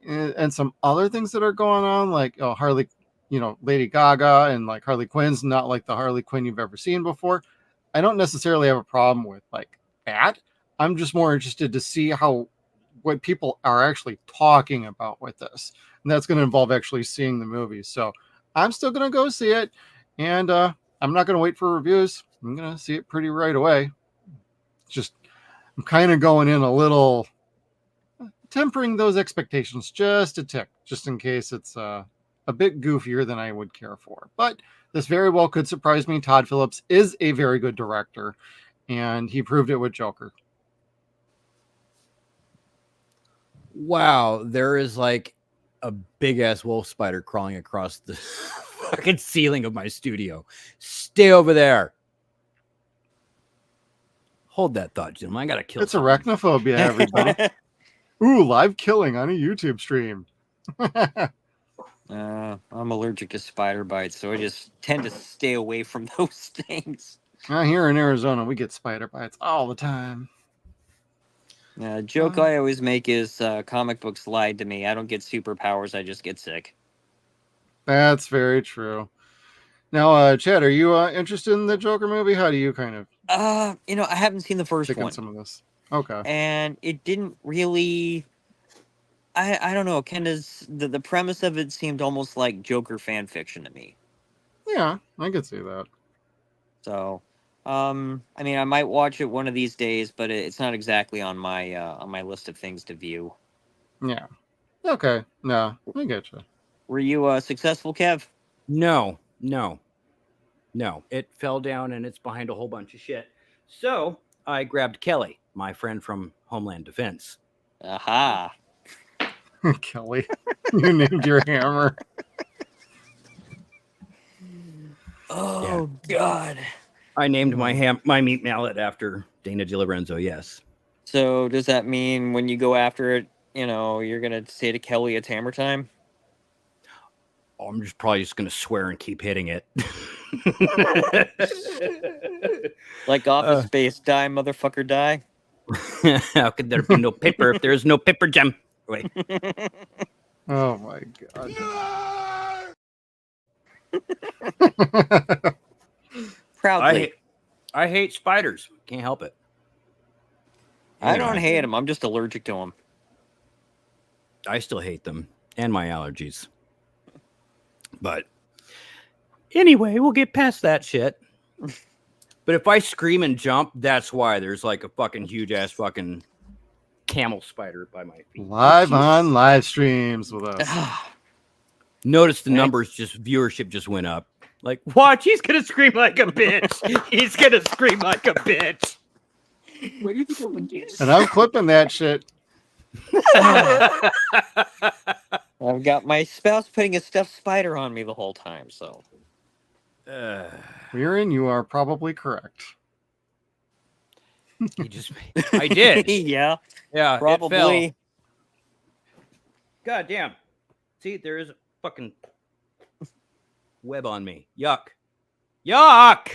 and some other things that are going on, like Harley, Lady Gaga and like Harley Quinn's not like the Harley Quinn you've ever seen before. I don't necessarily have a problem with like that. I'm just more interested to see what people are actually talking about with this. And that's going to involve actually seeing the movie. So I'm still going to go see it. And I'm not going to wait for reviews. I'm going to see it pretty right away. Just, I'm kind of going in a little, tempering those expectations just a tick, just in case it's a bit goofier than I would care for. But this very well could surprise me. Todd Phillips is a very good director, and he proved it with Joker. Wow, there is like a big ass wolf spider crawling across the fucking ceiling of my studio. Stay over there. Hold that thought, Jim. I gotta kill. It's arachnophobia, everybody. Ooh, live killing on a YouTube stream. I'm allergic to spider bites, so I just tend to stay away from those things. Here in Arizona, we get spider bites all the time. Joke I always make is comic books lied to me. I don't get superpowers, I just get sick. That's very true. Now, Chad, are you interested in the Joker movie? How do you kind of... I haven't seen the first one. Some of this. Okay. And it didn't really... I don't know. The premise of it seemed almost like Joker fan fiction to me. Yeah, I could see that. So, I mean, I might watch it one of these days, but it's not exactly on my list of things to view. Yeah. Okay. No, I get you. Were you successful, Kev? No. It fell down and it's behind a whole bunch of shit. So I grabbed Kelly, my friend from Homeland Defense. Aha. Kelly, you named your hammer. Oh, yeah. God. I named my meat mallet after Dana DiLorenzo, yes. So does that mean when you go after it, you're going to say to Kelly it's hammer time? Oh, I'm probably just going to swear and keep hitting it. Like Office Space, die, motherfucker, die. How could there be no paper if there is no paper jam? Wait. Oh my God. Proudly. I hate spiders. Can't help it. I don't hate them. I'm just allergic to them. I still hate them and my allergies. But anyway, we'll get past that shit. But if I scream and jump, that's why there's like a fucking huge ass fucking camel spider by my feet. Live on live streams with us. Notice the numbers, viewership just went up. Like, watch, he's gonna scream like a bitch. He's gonna scream like a bitch. What do you think I'm gonna do? And I'm clipping that shit. I've got my spouse putting a stuffed spider on me the whole time, so. Weirin, you are probably correct. He just, I did. Yeah, Yeah, it fell. probably. God damn. See, there is a fucking web on me. Yuck. Yuck!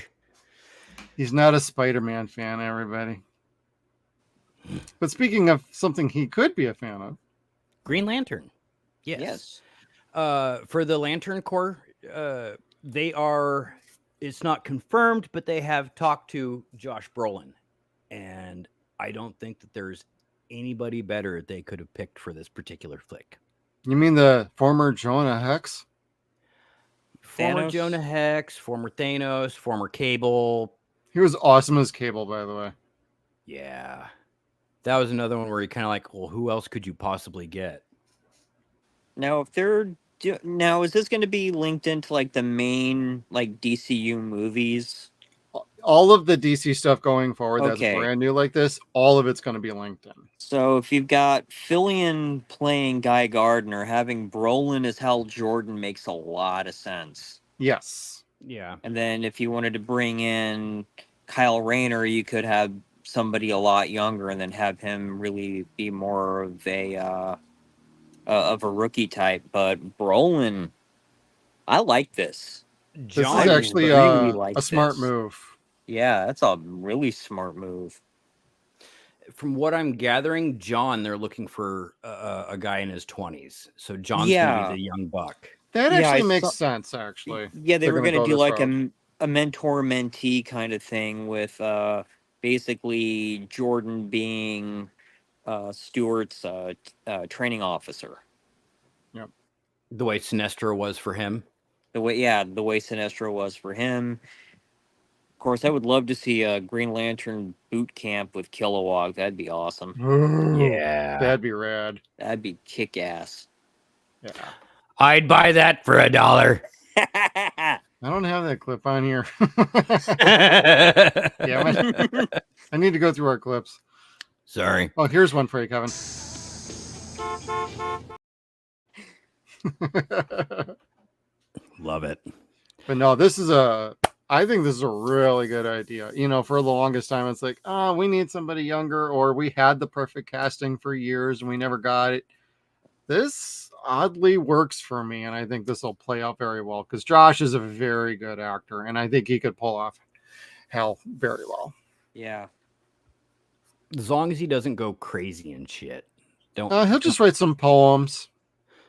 He's not a Spider-Man fan, everybody. But speaking of something he could be a fan of, Green Lantern. Yes. For the Lantern Corps, they are, it's not confirmed, but they have talked to Josh Brolin. And I don't think that there's anybody better they could have picked for this particular flick. you mean the former Jonah Hex? Former Thanos? Jonah Hex, former Thanos, former Cable. He was awesome as Cable, by the way. Yeah. That was another one where you kind of like, well, who else could you possibly get? Now, if they're now, is this going to be linked into like the main like DCU movies? All of the DC stuff going forward Okay. that's brand new like this, all of it's going to be linked in. So if you've got Fillion playing Guy Gardner, having Brolin as Hal Jordan makes a lot of sense. Yes. Yeah. And then if you wanted to bring in Kyle Rayner, you could have somebody a lot younger and then have him really be more of a rookie type. But Brolin, I like this. This John is actually really like a smart this. move. Yeah, that's a really smart move. From what I'm gathering, John, they're looking for a guy in his 20s. So John's Yeah. going to be the young buck. That Yeah, actually I makes saw- sense, actually. Yeah, they They're were gonna going to go do this like route. a mentor-mentee kind of thing with basically Jordan being Stewart's training officer. The way Sinestro was for him. The way Sinestro was for him. Of course, I would love to see a Green Lantern boot camp with Kilowog. That'd be awesome. Yeah. That'd be rad. That'd be kick-ass. Yeah. I'd buy that for $1. I don't have that clip on here. Damn it. I need to go through our clips. Sorry. Oh, here's one for you, Kevin. Love it. But no, I think this is a really good idea. You know, for the longest time, it's like, oh, we need somebody younger, or we had the perfect casting for years and we never got it. This oddly works for me, and I think this will play out very well because Josh is a very good actor, and I think he could pull off Hal very well. Yeah. As long as he doesn't go crazy and shit. Don't. He'll just write some poems.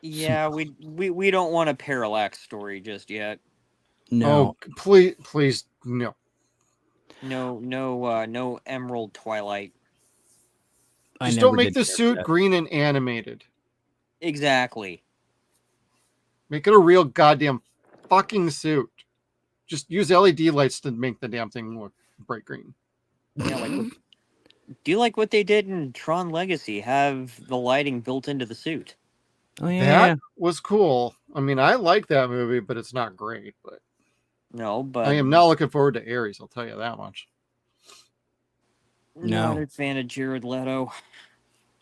Yeah, we don't want a parallax story just yet. No. Oh, please, no. No Emerald Twilight. I Just never don't make did the care for suit that. green and animated. Exactly. Make it a real goddamn fucking suit. Just use LED lights to make the damn thing look bright green. Yeah, like do you like what they did in Tron Legacy? Have the lighting built into the suit. Oh yeah. That was cool. I mean, I like that movie, but it's not great. But No, but I am not looking forward to Ares. I'll tell you that much. not No. a fan of Jared Leto.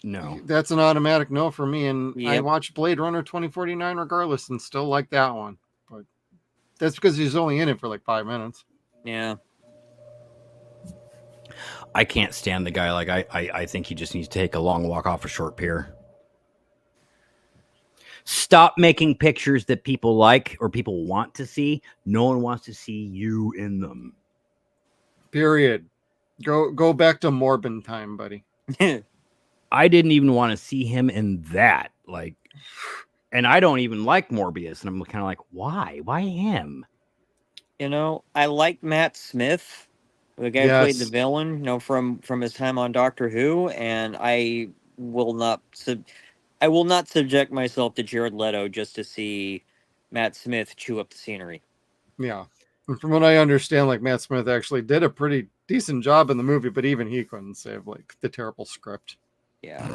No. That's an automatic no for me. And I Yep. watched Blade Runner 2049 regardless, and still like that one. But that's because he's only in it for like 5 minutes. Yeah. I can't stand the guy. Like I think he just needs to take a long walk off a short pier. Stop making pictures that people like or people want to see. No one wants to see you in them. Period. Go back to Morbin time, buddy. I didn't even want to see him in that. Like, and I don't even like Morbius. And I'm kind of like, why? Why him? You know, I like Matt Smith, the guy who played the Yes. villain, you know, from his time on Doctor Who, and I will not subject myself to Jared Leto just to see Matt Smith chew up the scenery. Yeah. And from what I understand, like Matt Smith actually did a pretty decent job in the movie, but even he couldn't save like the terrible script. Yeah.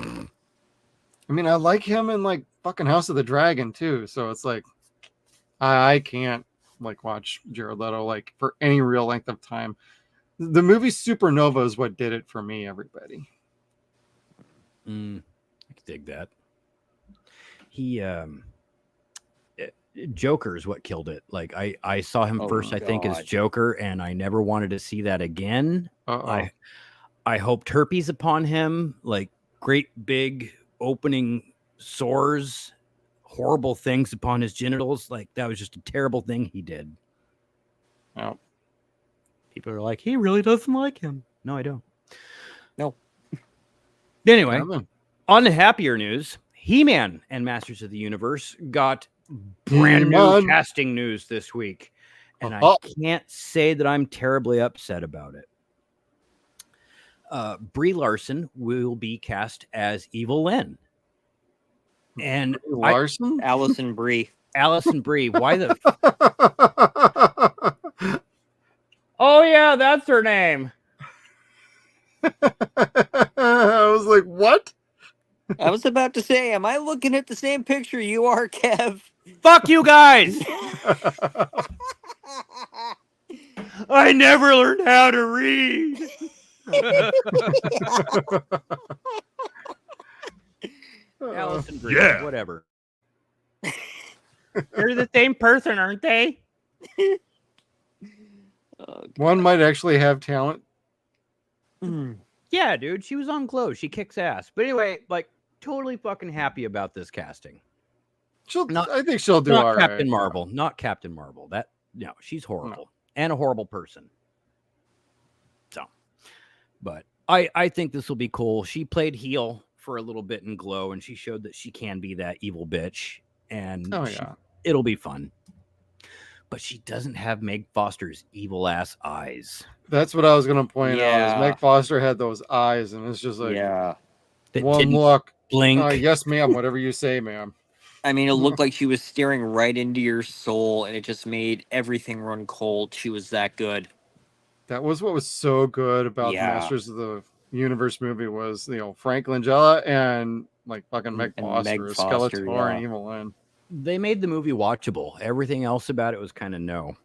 I mean, I like him in like fucking House of the Dragon too. So it's like I can't like watch Jared Leto like for any real length of time. The movie Supernova is what did it for me, everybody. Mm. dig that. He Joker is what killed it. Like I saw him first, I think, as God. Joker, and I never wanted to see that again. Uh-oh. I hoped herpes upon him, like great big opening sores, horrible things upon his genitals. Like that was just a terrible thing he did. Oh. People are like, he really doesn't like him. No, I don't. No. Anyway, Nothing. on the happier news, He-Man and Masters of the Universe got brand new He-Man. casting news this week. And I Uh-huh. can't say that I'm terribly upset about it. Brie Larson will be cast as Evil Lynn. And Larson? Allison Brie. Allison Brie, why the... Oh, yeah, that's her name. I was like, what? I was about to say, am I looking at the same picture you are, Kev? Fuck you guys! I never learned how to read. Allison Brie, Yeah. whatever. They're the same person, aren't they? Oh, One might actually have talent. God. Yeah, dude, she was on Glow. She kicks ass. But anyway, like, totally fucking happy about this casting. I think she'll do Not all Captain right. Marvel. Not Captain Marvel. No, she's horrible and a horrible person. So, but I think this will be cool. She played heel for a little bit in Glow, and she showed that she can be that evil bitch. And it'll be fun. But she doesn't have Meg Foster's evil ass eyes. That's what I was gonna point out. Is Yeah. Meg Foster had those eyes, and it's just like Yeah. That one didn't look. blink. Yes, ma'am. Whatever you say, ma'am. I mean, it looked like she was staring right into your soul, and it just made everything run cold. She was that good. That was what was so good about Yeah. the Masters of the Universe movie was, Frank Langella and like fucking Meg And Foster, Meg Foster, Skeletor, yeah. and Evil Lynn. They made the movie watchable. Everything else about it was kind of no.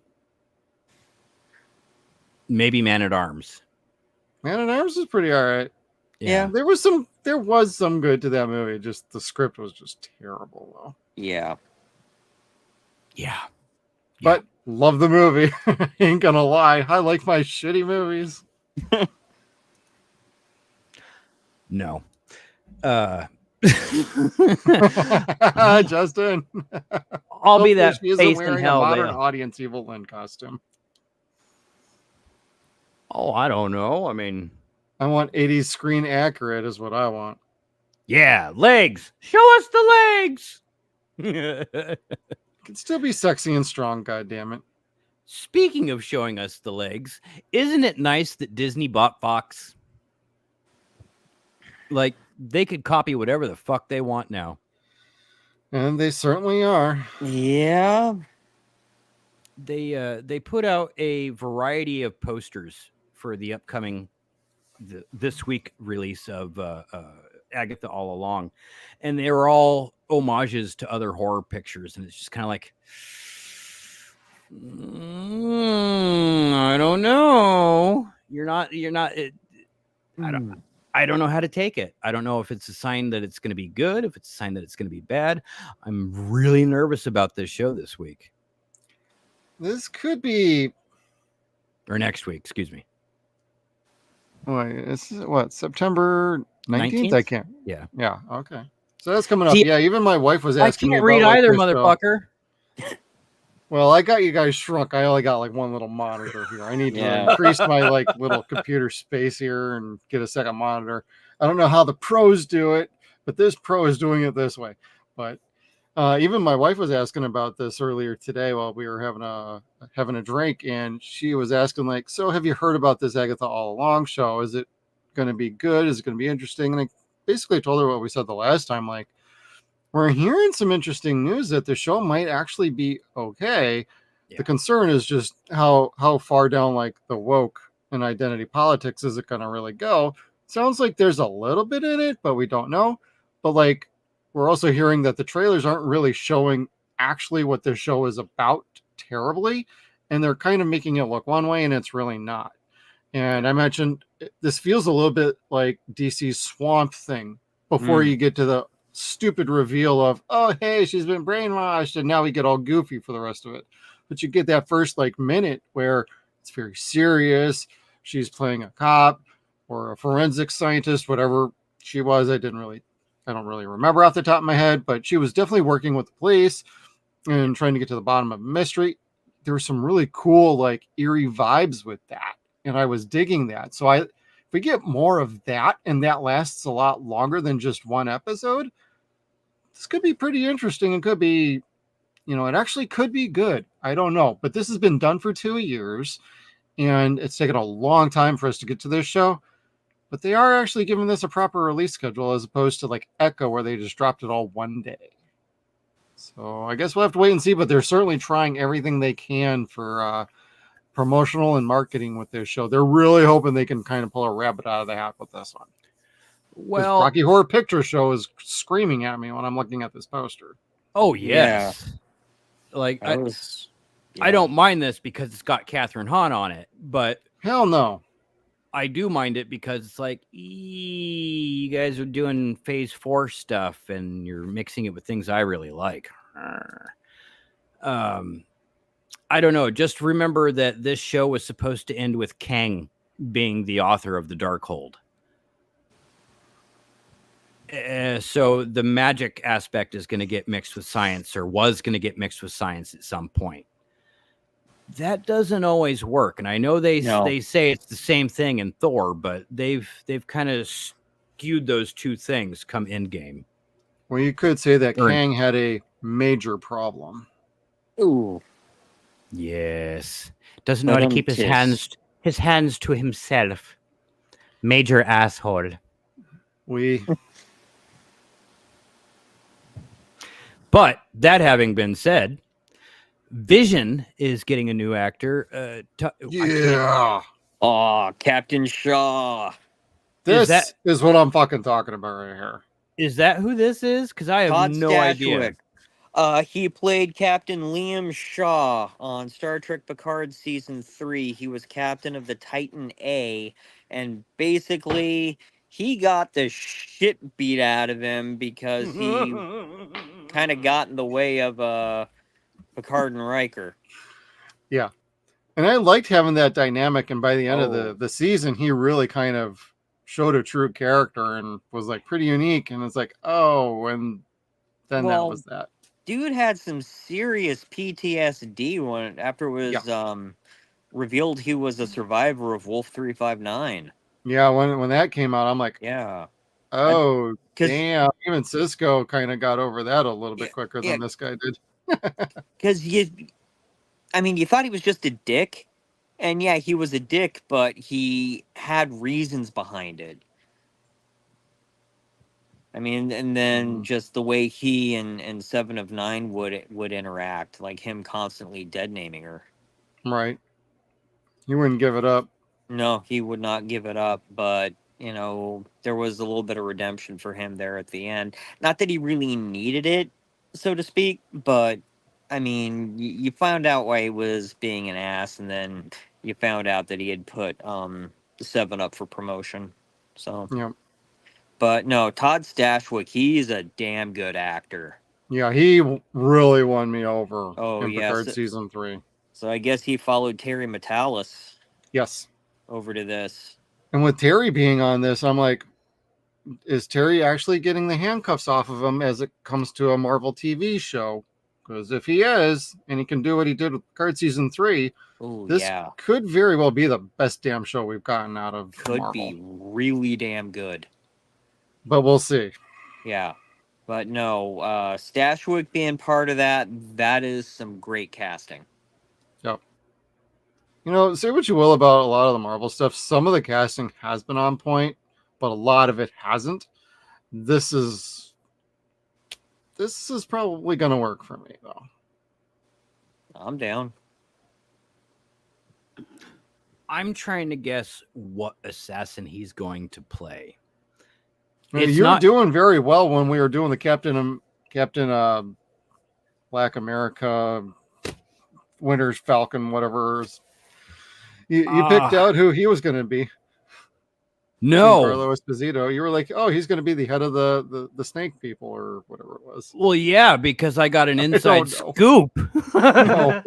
Maybe Man at Arms. Man at Arms is pretty all right. Yeah. There was some good to that movie. Just the script was just terrible though. Yeah. Yeah. But love the movie. Ain't gonna lie. I like my shitty movies. No. Justin. I'll be that She isn't face in wearing hell. a modern There. audience Evil Lynn costume. Oh, I don't know. I mean, I want 80s screen accurate is what I want. yeah, legs. Show us the legs. Can still be sexy and strong, goddammit. Speaking of showing us the legs, isn't it nice that Disney bought Fox? Like, they could copy whatever the fuck they want now. And they certainly are. Yeah. They put out a variety of posters for the upcoming this week release of Agatha All Along, and they were all homages to other horror pictures, and it's just kind of like, I don't know. I don't know how to take it. I don't know if it's a sign that it's going to be good, if it's a sign that it's going to be bad. I'm really nervous about this show this week. This could be. Or next week, excuse me. Wait, this is what, September 19th? 19th? I can't. Yeah. Yeah, okay. So that's coming up. See, Yeah, even my wife was I asking me can't about read like, either, this show. motherfucker. Well, I got you guys shrunk. I only got like one little monitor here. I need to increase my like little computer space here and get a second monitor. I don't know how the pros do it, but this pro is doing it this way. But even my wife was asking about this earlier today while we were having a drink, and she was asking like, "So have you heard about this Agatha All Along show? Is it going to be good? Is it going to be interesting?" And I basically told her what we said the last time, like, we're hearing some interesting news that the show might actually be okay. Yeah. The concern is just how far down like the woke and identity politics is it going to really go. Sounds like there's a little bit in it, but we don't know. But like, we're also hearing that the trailers aren't really showing actually what the show is about terribly, and they're kind of making it look one way and it's really not. And I mentioned this feels a little bit like DC's Swamp Thing before you get to the stupid reveal of, oh, hey, she's been brainwashed, and now we get all goofy for the rest of it. But you get that first like minute where it's very serious. She's playing a cop or a forensic scientist, whatever she was. I don't really remember off the top of my head, but she was definitely working with the police and trying to get to the bottom of a mystery. There were some really cool, like eerie vibes with that, and I was digging that. So if we get more of that, and that lasts a lot longer than just one episode, this could be pretty interesting. And could be, it actually could be good. I don't know, but this has been done for 2 years, and it's taken a long time for us to get to this show. But they are actually giving this a proper release schedule as opposed to like Echo, where they just dropped it all one day. So I guess we'll have to wait and see, but they're certainly trying everything they can for promotional and marketing with this show. They're really hoping they can kind of pull a rabbit out of the hat with this one. Well, Rocky Horror Picture Show is screaming at me when I'm looking at this poster. oh yes. Like I don't mind this because it's got Catherine Hahn on it, but hell no. I do mind it because it's like, you guys are doing phase 4 stuff and you're mixing it with things I really like. I don't know. Just remember that this show was supposed to end with Kang being the author of the Darkhold. So the magic aspect is going to get mixed with science, or was going to get mixed with science at some point. That doesn't always work, and I know they say it's the same thing in Thor, but they've kind of skewed those two things come Endgame. Well, you could say that Kang had a major problem. Ooh, yes, doesn't know how to keep his hands to himself. Major asshole. But that having been said, Vision is getting a new actor. Captain Shaw. This is what I'm fucking talking about right here. Is that who this is? Because I have no idea. He played Captain Liam Shaw on Star Trek Picard Season 3. He was captain of the Titan A, and basically he got the shit beat out of him because he kind of got in the way of Picard and Riker. Yeah. And I liked having that dynamic, and by the end of the season, he really kind of showed a true character and was like pretty unique, and it's like, and then that was that. Dude had some serious PTSD after it was revealed he was a survivor of Wolf 359. Yeah, when that came out, I'm like, yeah. Oh, damn. Even Cisco kind of got over that a little bit quicker than this guy did. Because you thought he was just a dick. And yeah, he was a dick, but he had reasons behind it. I mean, and then just the way he and Seven of Nine would interact, like him constantly dead naming her. Right. He wouldn't give it up. No, he would not give it up, but there was a little bit of redemption for him there at the end. Not that he really needed it, so to speak, but I mean, you found out why he was being an ass, and then you found out that he had put Seven up for promotion. So yeah. But no, Todd Stashwick, he's a damn good actor. Yeah, he really won me over in yeah, Picard Season 3. So I guess he followed Terry Metalis. Yes. Over to this. And with Terry being on this, I'm like, is Terry actually getting the handcuffs off of him as it comes to a Marvel TV show? Because if he is, and he can do what he did with Picard Season 3, this could very well be the best damn show we've gotten out of Marvel. Could be really damn good. But we'll see. Yeah. But no, Stashwick being part of that is some great casting. Yep. Say what you will about a lot of the Marvel stuff. Some of the casting has been on point, but a lot of it hasn't. This is probably going to work for me, though. I'm down. I'm trying to guess what assassin he's going to play. You were doing very well when we were doing the Captain Black America, Winter's Falcon, whatever. You picked out who he was going to be. No. Giancarlo Esposito. You were like, oh, he's going to be the head of the snake people or whatever it was. Well, yeah, because I got an inside don't know. scoop. No,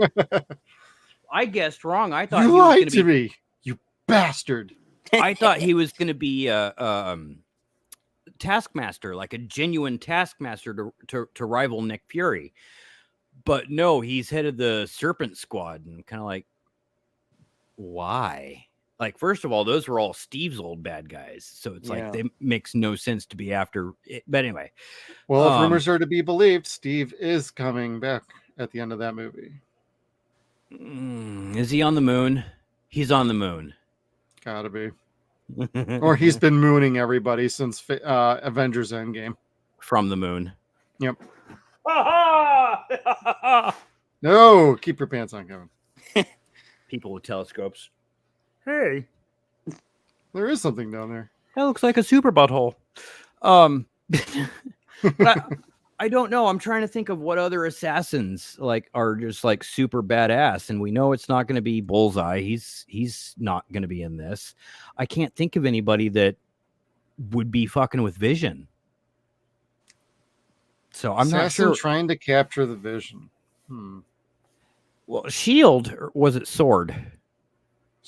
I guessed wrong. I thought you he was lied going to to be. me, you bastard. I thought he was going to be Taskmaster, like a genuine Taskmaster to rival Nick Fury. But no, he's head of the Serpent Squad, and kind of like, why? Like, first of all, those were all Steve's old bad guys, so it's like it makes no sense to be after it. But anyway, Well, if rumors are to be believed, Steve is coming back at the end of that movie. Is he on the moon? He's on the moon. Gotta be. Or he's been mooning everybody since Avengers Endgame. From the moon. Yep. No, keep your pants on, Kevin. People with telescopes. Hey, there is something down there. That looks like a super butthole. But I don't know. I'm trying to think of what other assassins like are just like super badass, and we know it's not going to be Bullseye. He's not going to be in this. I can't think of anybody that would be fucking with Vision. So I'm not sure. Trying to capture the Vision. Well, Shield, or was it Sword?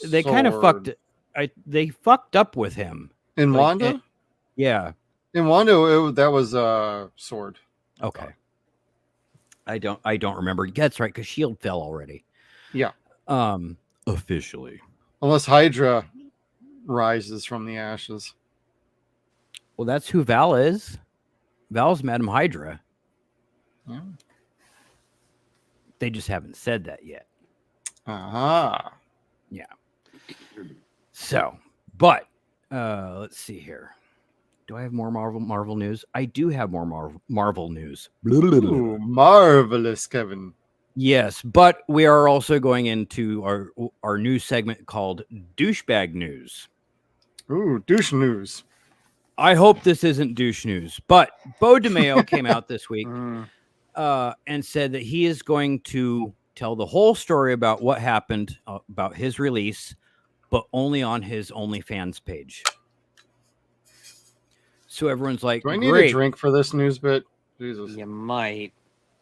They kind of fucked. They fucked up with him in Wanda. Yeah, in Wanda, that was Sword. Okay. I don't remember. That's right, because Shield fell already. Yeah. Officially. Unless Hydra rises from the ashes. Well, that's who Val is. Val's Madam Hydra. Yeah. They just haven't said that yet. Aha. Yeah. So, but let's see here. Do I have more Marvel news? I do have more Marvel news. Ooh, marvelous, Kevin. Yes, but we are also going into our new segment called Douchebag News. Ooh, douche news. I hope this isn't douche news, but Bo DeMayo came out this week and said that he is going to tell the whole story about what happened about his release, but only on his OnlyFans page. So everyone's like, do I need a drink for this news bit? Jesus. You might.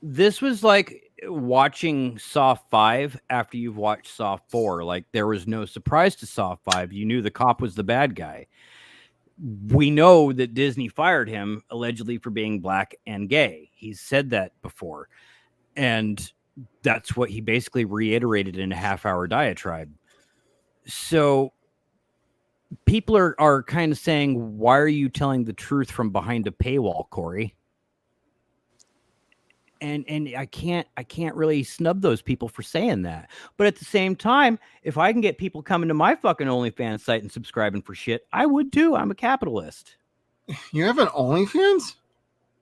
This was like watching Saw 5 after you've watched Saw 4. Like, there was no surprise to Saw 5. You knew the cop was the bad guy. We know that Disney fired him allegedly for being black and gay. He's said that before. And that's what he basically reiterated in a half-hour diatribe. So people are kind of saying, why are you telling the truth from behind a paywall, Corey? And I can't really snub those people for saying that. But at the same time, if I can get people coming to my fucking OnlyFans site and subscribing for shit, I would too. I'm a capitalist. You have an OnlyFans?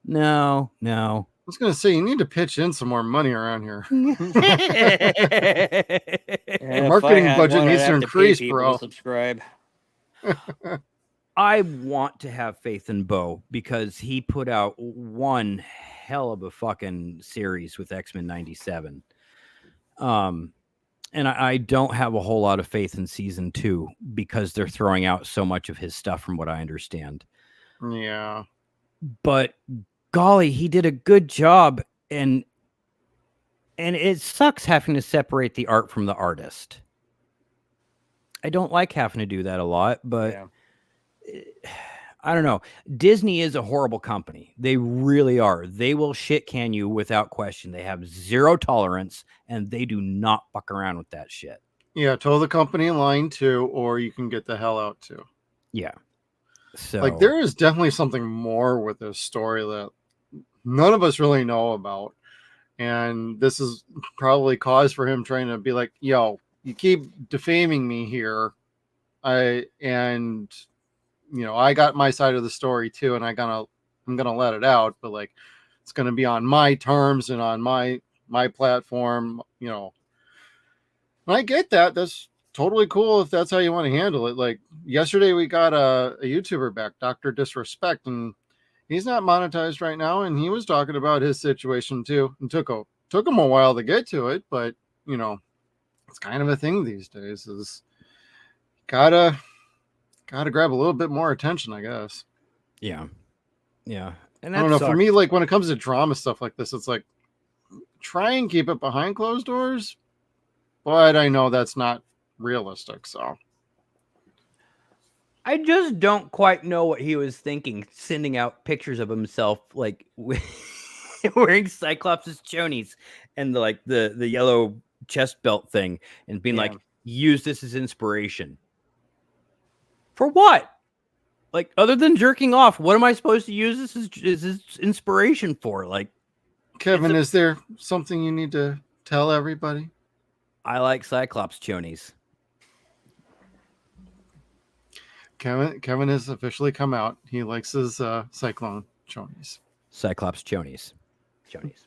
No. I was going to say, you need to pitch in some more money around here. Marketing budget needs to increase, bro. To subscribe. I want to have faith in Bo because he put out one hell of a fucking series with X-Men 97. And I don't have a whole lot of faith in season 2 because they're throwing out so much of his stuff from what I understand. Yeah. But golly, he did a good job, and it sucks having to separate the art from the artist. I don't like having to do that a lot, but I don't know. Disney is a horrible company. They really are. They will shit can you without question. They have zero tolerance, and they do not fuck around with that shit. Yeah, toe the company line too, or you can get the hell out too. Yeah. So like there is definitely something more with this story that none of us really know about. And this is probably cause for him trying to be like, yo, you keep defaming me here. I got my side of the story too, and I'm gonna let it out, but like it's gonna be on my terms and on my platform, you know. And I get that. That's totally cool if that's how you want to handle it. Like yesterday we got a YouTuber back, Dr. Disrespect, and he's not monetized right now, and he was talking about his situation too. And took him a while to get to it, but you know, it's kind of a thing these days. Is gotta got to grab a little bit more attention, I guess. Yeah. And I don't know. sucks. For me, like when it comes to drama stuff like this, it's like try and keep it behind closed doors, but I know that's not realistic. So I just don't quite know what he was thinking, sending out pictures of himself like wearing Cyclops' chonies and the yellow chest belt thing, and being like, use this as inspiration. For what? Like, other than jerking off, what am I supposed to use this as inspiration for? Like, Kevin, is there something you need to tell everybody? I like Cyclops chonies. Kevin has officially come out. He likes his Cyclone chonies. Cyclops chonies. Chonies.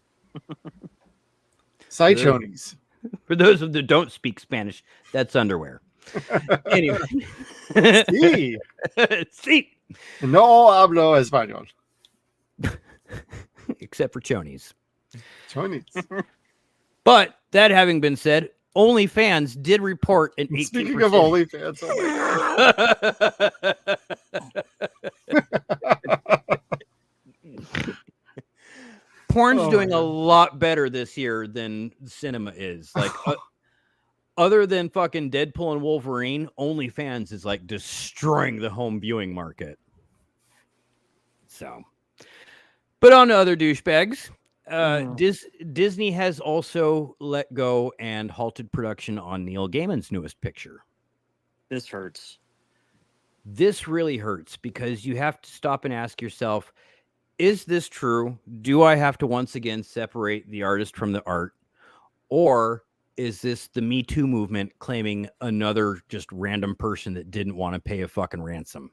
For those that don't speak Spanish, that's underwear. Anyway. Sí. Sí. No hablo español. Except for chonies. Chonies. But that having been said, OnlyFans did report an 18%. Speaking of OnlyFans, porn's doing a lot better this year than cinema is. Like, other than fucking Deadpool and Wolverine, OnlyFans is like destroying the home viewing market. So, but on to other douchebags. Disney has also let go and halted production on Neil Gaiman's newest picture. This hurts. This really hurts because you have to stop and ask yourself, is this true? Do I have to once again separate the artist from the art? Or is this the Me Too movement claiming another just random person that didn't want to pay a fucking ransom?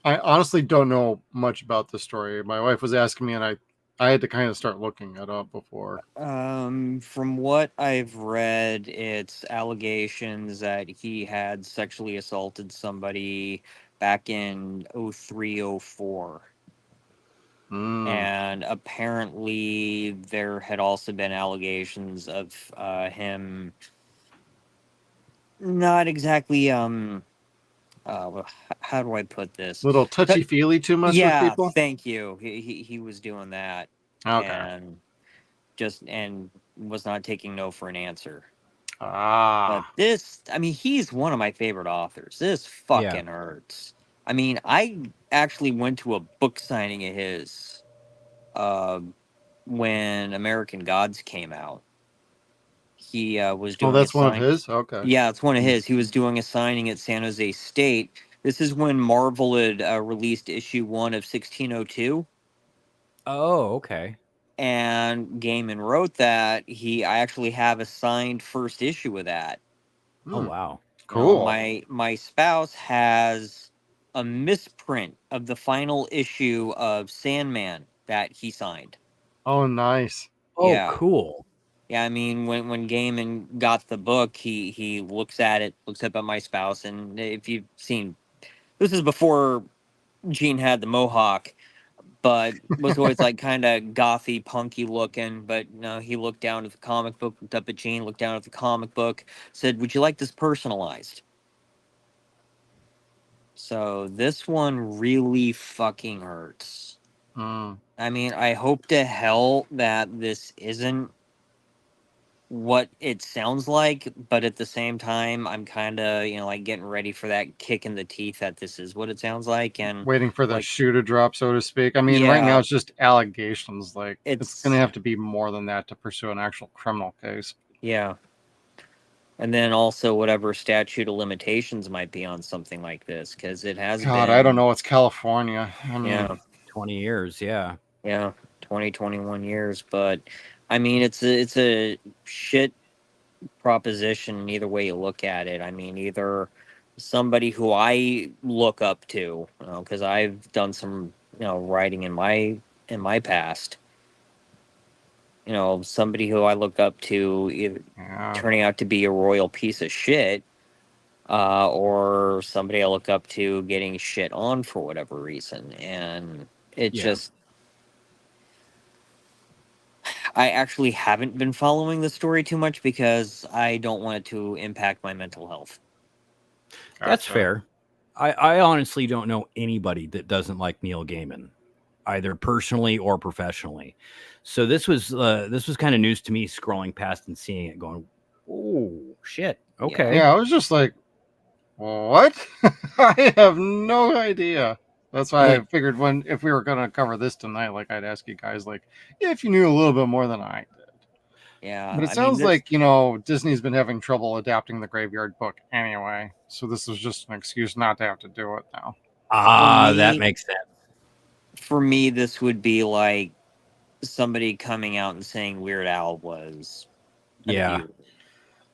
I honestly don't know much about this story. My wife was asking me, and I had to kind of start looking it up before. From what I've read, it's allegations that he had sexually assaulted somebody back in 03, 04. And apparently there had also been allegations of him not exactly how do I put this? Little touchy-feely too much with people? Thank you. He was doing that. Okay. And was not taking no for an answer. But this, I mean, he's one of my favorite authors. This fucking hurts. I mean, I actually went to a book signing of his when American Gods came out. He was doing. Oh, that's one of his? Okay. Yeah, it's one of his. He was doing a signing at San Jose State. This is when Marvel had released issue 1 of 1602. Oh, okay. And Gaiman wrote that. I actually have a signed first issue of that. Oh, wow. Cool. My spouse has a misprint of the final issue of Sandman that he signed. Oh, nice. Oh, yeah. Cool. Yeah, I mean, when Gaiman got the book, he looks at it, looks up at my spouse, and if you've seen, this is before Gene had the mohawk, but was always like kind of gothy, punky looking. But no, he looked down at the comic book, looked up at Gene, looked down at the comic book, said, "Would you like this personalized?" So this one really fucking hurts. I mean, I hope to hell that this isn't what it sounds like, but at the same time, I'm kind of, like getting ready for that kick in the teeth that this is what it sounds like, and waiting for the shoe to drop, so to speak. I mean, right now it's just allegations. Like it's going to have to be more than that to pursue an actual criminal case. Yeah. And then also whatever statute of limitations might be on something like this, because it has God, been, I don't know. It's California. I mean, 20 years. Yeah. Yeah. 20, 21 years. But I mean, it's a shit proposition either way you look at it. I mean, either somebody who I look up to, because I've done some, writing in my past. Somebody who I look up to either turning out to be a royal piece of shit, or somebody I look up to getting shit on for whatever reason. And it just, I actually haven't been following the story too much because I don't want it to impact my mental health. That's fair. I honestly don't know anybody that doesn't like Neil Gaiman, either personally or professionally. So this was kind of news to me, scrolling past and seeing it, going, "Oh shit, okay." Yeah, I was just like, what? I have no idea. That's why I figured if we were gonna cover this tonight, like I'd ask you guys, like, yeah, if you knew a little bit more than I did. Yeah, But it sounds like, Disney's been having trouble adapting the Graveyard Book anyway, so this is just an excuse not to have to do it now. That makes sense. For me, this would be like somebody coming out and saying Weird Al was an abuser.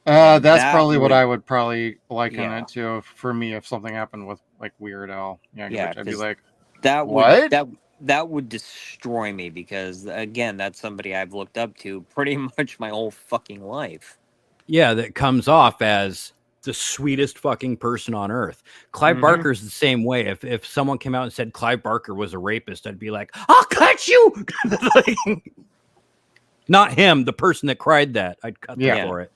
That's that probably what would- I would probably liken Yeah. it to for me if something happened with like Weird Al. Yeah, I'd be 'cause like, that what? would that would destroy me, because again, that's somebody I've looked up to pretty much my whole fucking life. Yeah, that comes off as the sweetest fucking person on earth. Clive Mhm. Barker's the same way. If someone came out and said Clive Barker was a rapist, I'd be like, I'll cut you. Not him, the person that cried that. I'd cut them Yeah. for it.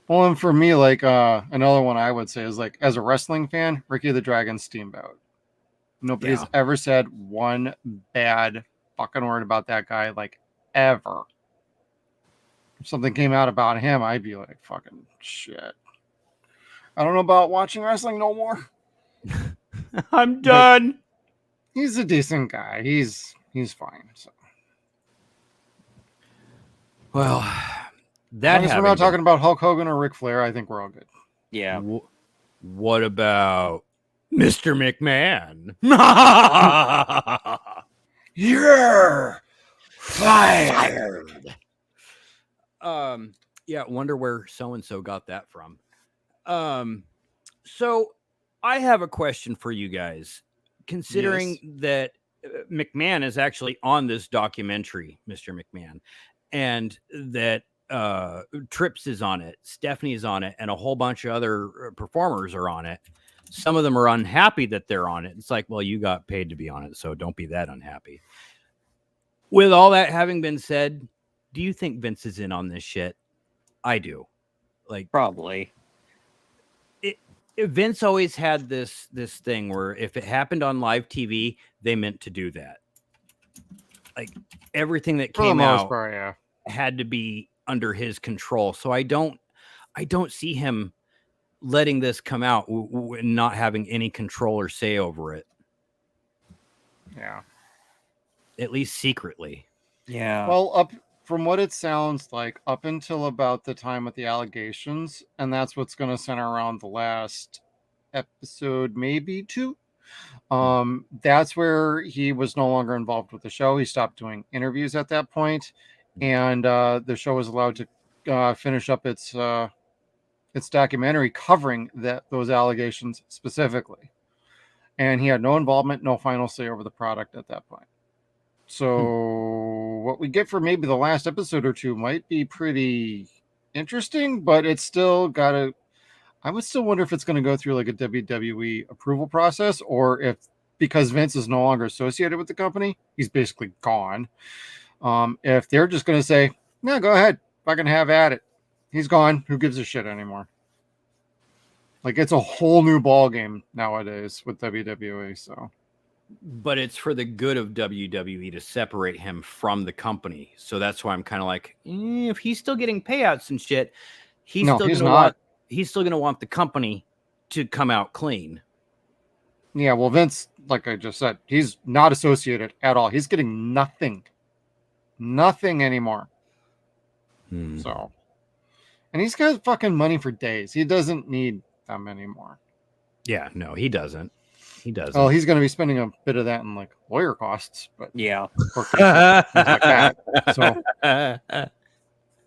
Well, and for me, like another one I would say is like as a wrestling fan, Ricky the Dragon Steamboat. Nobody's Yeah. ever said one bad fucking word about that guy, like ever. If something came out about him, I'd be like, fucking shit. I don't know about watching wrestling no more. I'm done. He's a decent guy. He's fine. So. Well, As that long as we're not talking about Hulk Hogan or Ric Flair, I think we're all good. Yeah. What about Mr. McMahon? You're fired. Yeah, wonder where so and so got that from. So I have a question for you guys. Considering that McMahon is actually on this documentary, Mr. McMahon, and that Trips is on it, Stephanie is on it, and a whole bunch of other performers are on it. Some of them are unhappy that they're on it. It's like, well, you got paid to be on it, so don't be that unhappy. With all that having been said, do you think Vince is in on this shit? I do. Like, Probably. Vince always had this thing where if it happened on live TV, they meant to do that. Like everything that For the came most out part, yeah. had to be under his control. So I don't see him letting this come out and not having any control or say over it. Yeah. At least secretly. Yeah. Well, from what it sounds like, up until about the time with the allegations, and that's what's going to center around the last episode, maybe 2. That's where he was no longer involved with the show. He stopped doing interviews at that point, and the show was allowed to finish up its documentary covering those allegations specifically. And he had no involvement, no final say over the product at that point. So what we get for maybe the last episode or 2 might be pretty interesting, but it's still I would still wonder if it's going to go through like a WWE approval process, or if, because Vince is no longer associated with the company, he's basically gone. If they're just going to say, no, go ahead, fucking have at it. He's gone. Who gives a shit anymore? Like, it's a whole new ball game nowadays with WWE. So, But it's for the good of WWE to separate him from the company. So that's why I'm kind of like, if he's still getting payouts and shit, he's still going to want the company to come out clean. Yeah, well, Vince, like I just said, he's not associated at all. He's getting nothing anymore. So, and he's got fucking money for days. He doesn't need them anymore. Yeah, no, he doesn't. He doesn't. Oh, he's going to be spending a bit of that in like lawyer costs, but Yeah. things like that. So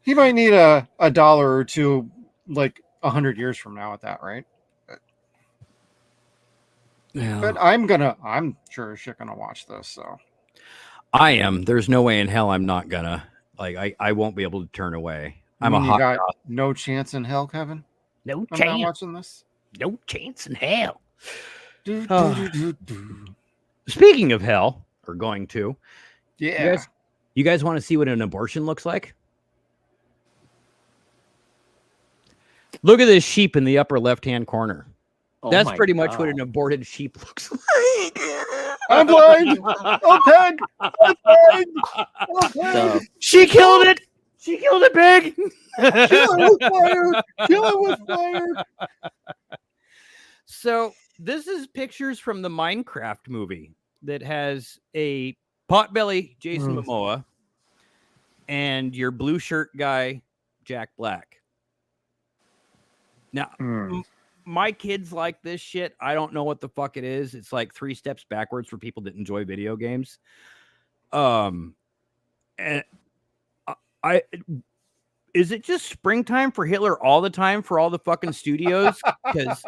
he might need a $1 or $2 like 100 years from now at that, right? Yeah. But I'm sure as shit gonna watch this. So I am. There's no way in hell I'm not gonna. Like, I won't be able to turn away. I'm a you hot got dog. no chance in hell, Kevin. No I'm not chance. watching this. No chance in hell. Do, Oh. do, do, do, do. Speaking of hell, or going to, Yeah. you guys want to see what an abortion looks like? Look at this sheep in the upper left-hand corner. Oh That's my pretty much what God. an aborted sheep looks like. I'm blind. Oh, pig. Oh, pig. Oh, pig. The- She killed it. She killed it, pig. Kill it with fire. Kill it with fire. So this is pictures from the Minecraft movie that has a potbelly Jason Momoa and your blue shirt guy, Jack Black. Now, my kids like this shit. I don't know what the fuck it is. It's like 3 steps backwards for people that enjoy video games. And I is it just springtime for Hitler all the time for all the fucking studios? Because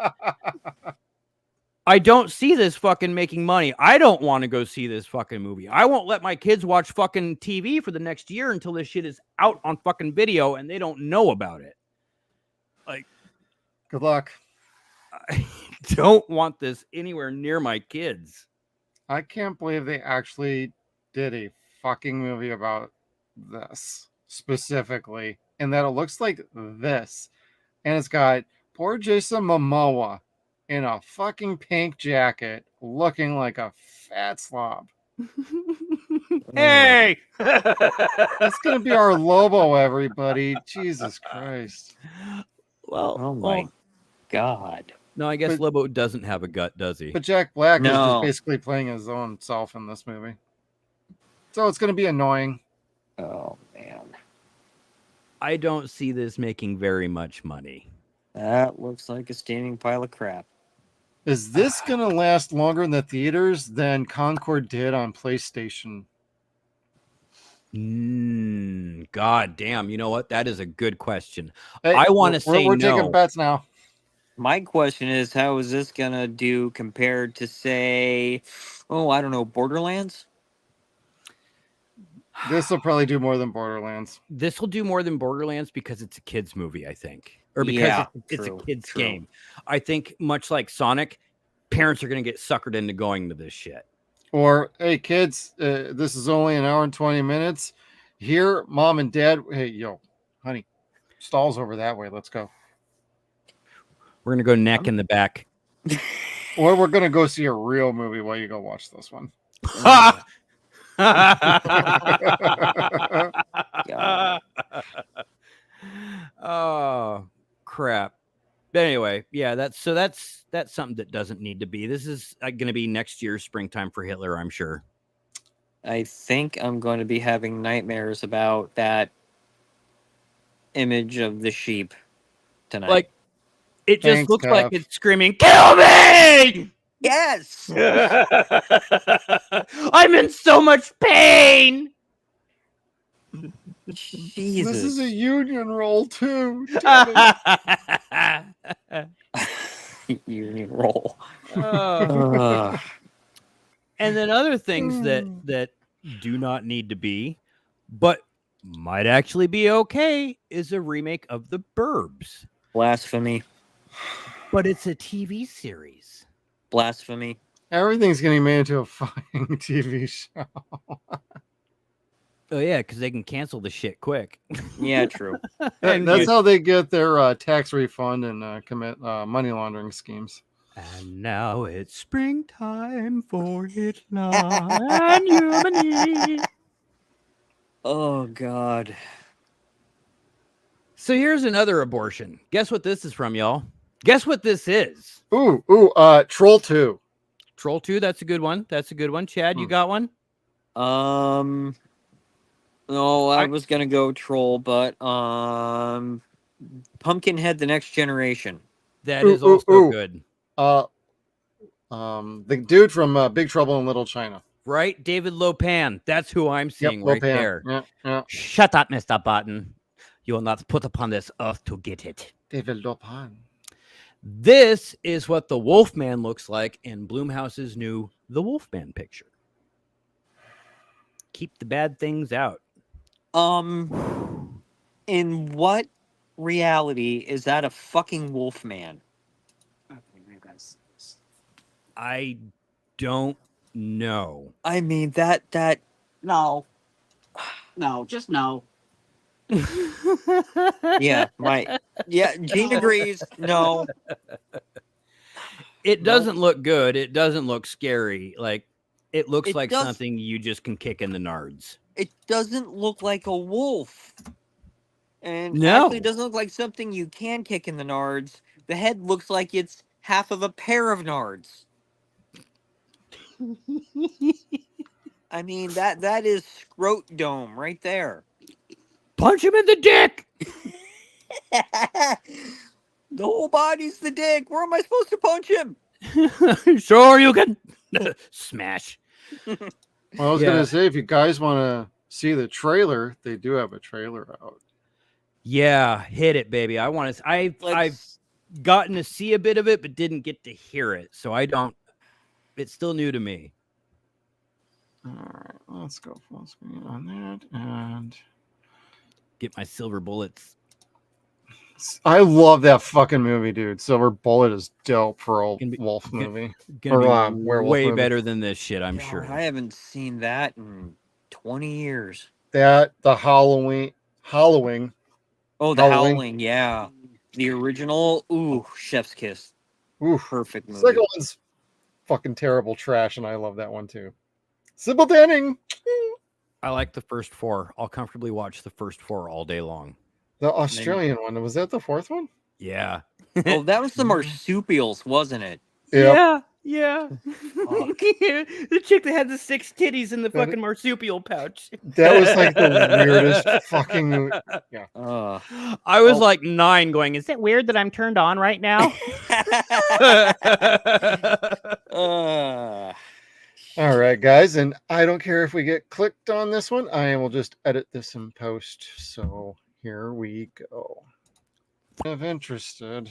I don't see this fucking making money. I don't want to go see this fucking movie. I won't let my kids watch fucking TV for the next year until this shit is out on fucking video and they don't know about it. Like, good luck. I don't want this anywhere near my kids. I can't believe they actually did a fucking movie about this specifically, and that it looks like this, and it's got poor Jason Momoa in a fucking pink jacket looking like a fat slob. Hey! That's gonna be our Lobo, everybody. Jesus Christ. Well, Oh my God. No, I guess But- Lobo doesn't have a gut, does he? But Jack Black is No. just basically playing his own self in this movie. So it's gonna be annoying. Oh man. I don't see this making very much money. That looks like a steaming pile of crap. Is this gonna last longer in the theaters than Concord did on PlayStation? God damn. You know what? That is a good question. Hey, I want to say we're no. taking bets now. My question is, how is this gonna do compared to, say, I don't know, Borderlands? This will probably do more than Borderlands. This will do more than Borderlands because it's a kids movie, I think, or because Yeah, it's true, a kids true. game. I think much like Sonic, parents are going to get suckered into going to this shit. Or, hey, kids, this is only an hour and 20 minutes. Here, mom and dad, hey, yo, honey, stalls over that way. Let's go. We're going to go neck in the back. Or we're going to go see a real movie while you go watch this one. God. Oh crap. But anyway, yeah, that's something that doesn't need to be. This is going to be next year's springtime for Hitler, I'm sure. I think I'm going to be having nightmares about that image of the sheep tonight. Like, it just Thanks, looks like Kev. it's screaming, "Kill me!" yes! I'm in so much pain. Jesus. This is a union role, too. Damn it. Union roll. And then other things that do not need to be, but might actually be okay, is a remake of The Burbs. Blasphemy. But it's a TV series. Blasphemy. Everything's getting made into a fucking TV show. Oh yeah, because they can cancel the shit quick. Yeah, true. And That's you- how they get their tax refund and commit money laundering schemes. And now it's springtime for Hitler and Germany. Oh, God. So here's another abortion. Guess what this is from, y'all? Guess what this is? Ooh, Troll 2. Troll 2, that's a good one. That's a good one. Chad, you got one? No, I was gonna go Troll, but Pumpkinhead: The Next Generation. That is also good. The dude from Big Trouble in Little China. Right? David Lopan. That's who I'm seeing right Lopan. there. Yeah. Shut up, Mr. Button. You will not put upon this earth to get it. David Lopan. This is what the Wolfman looks like in Blumhouse's new The Wolfman picture. Keep the bad things out. In what reality is that a fucking Wolfman? I don't know. I mean that No, just no. yeah, Gene agrees. No. It doesn't look good. It doesn't look scary. Like it looks like does- something you just can kick in the nards. It doesn't look like a wolf. And No. actually, it doesn't look like something you can kick in the nards. The head looks like it's half of a pair of nards. I mean, that is scrot dome right there. Punch him in the dick. The whole body's the dick. Where am I supposed to punch him? Sure, you can smash. Well, I was gonna say, if you guys want to see the trailer, they do have a trailer out. Yeah, hit it, baby. I want to. I've gotten to see a bit of it, but didn't get to hear it, so I don't. It's still new to me. All right, let's go full screen on that, and get my silver bullets. I love that fucking movie, dude. Silver Bullet is dope for a wolf movie. Gonna be werewolf way movie. better than this shit, I'm God, sure. I haven't seen that in 20 years. That the Halloween. Oh, the Howling, yeah. The original, ooh, Chef's Kiss. Ooh, perfect movie. Second one's fucking terrible trash, and I love that one too. Sybil Danning. I like the first four. I'll comfortably watch the first four all day long. The Australian one, was that the fourth one? Yeah. Oh, that was the marsupials, wasn't it? Yep. Yeah. The chick that had the 6 titties in the fucking marsupial pouch. That was like the weirdest fucking. Yeah. I was like 9 going, is it weird that I'm turned on right now? All right, guys. And I don't care if we get clicked on this one. I will just edit this in post. So here we go. If interested.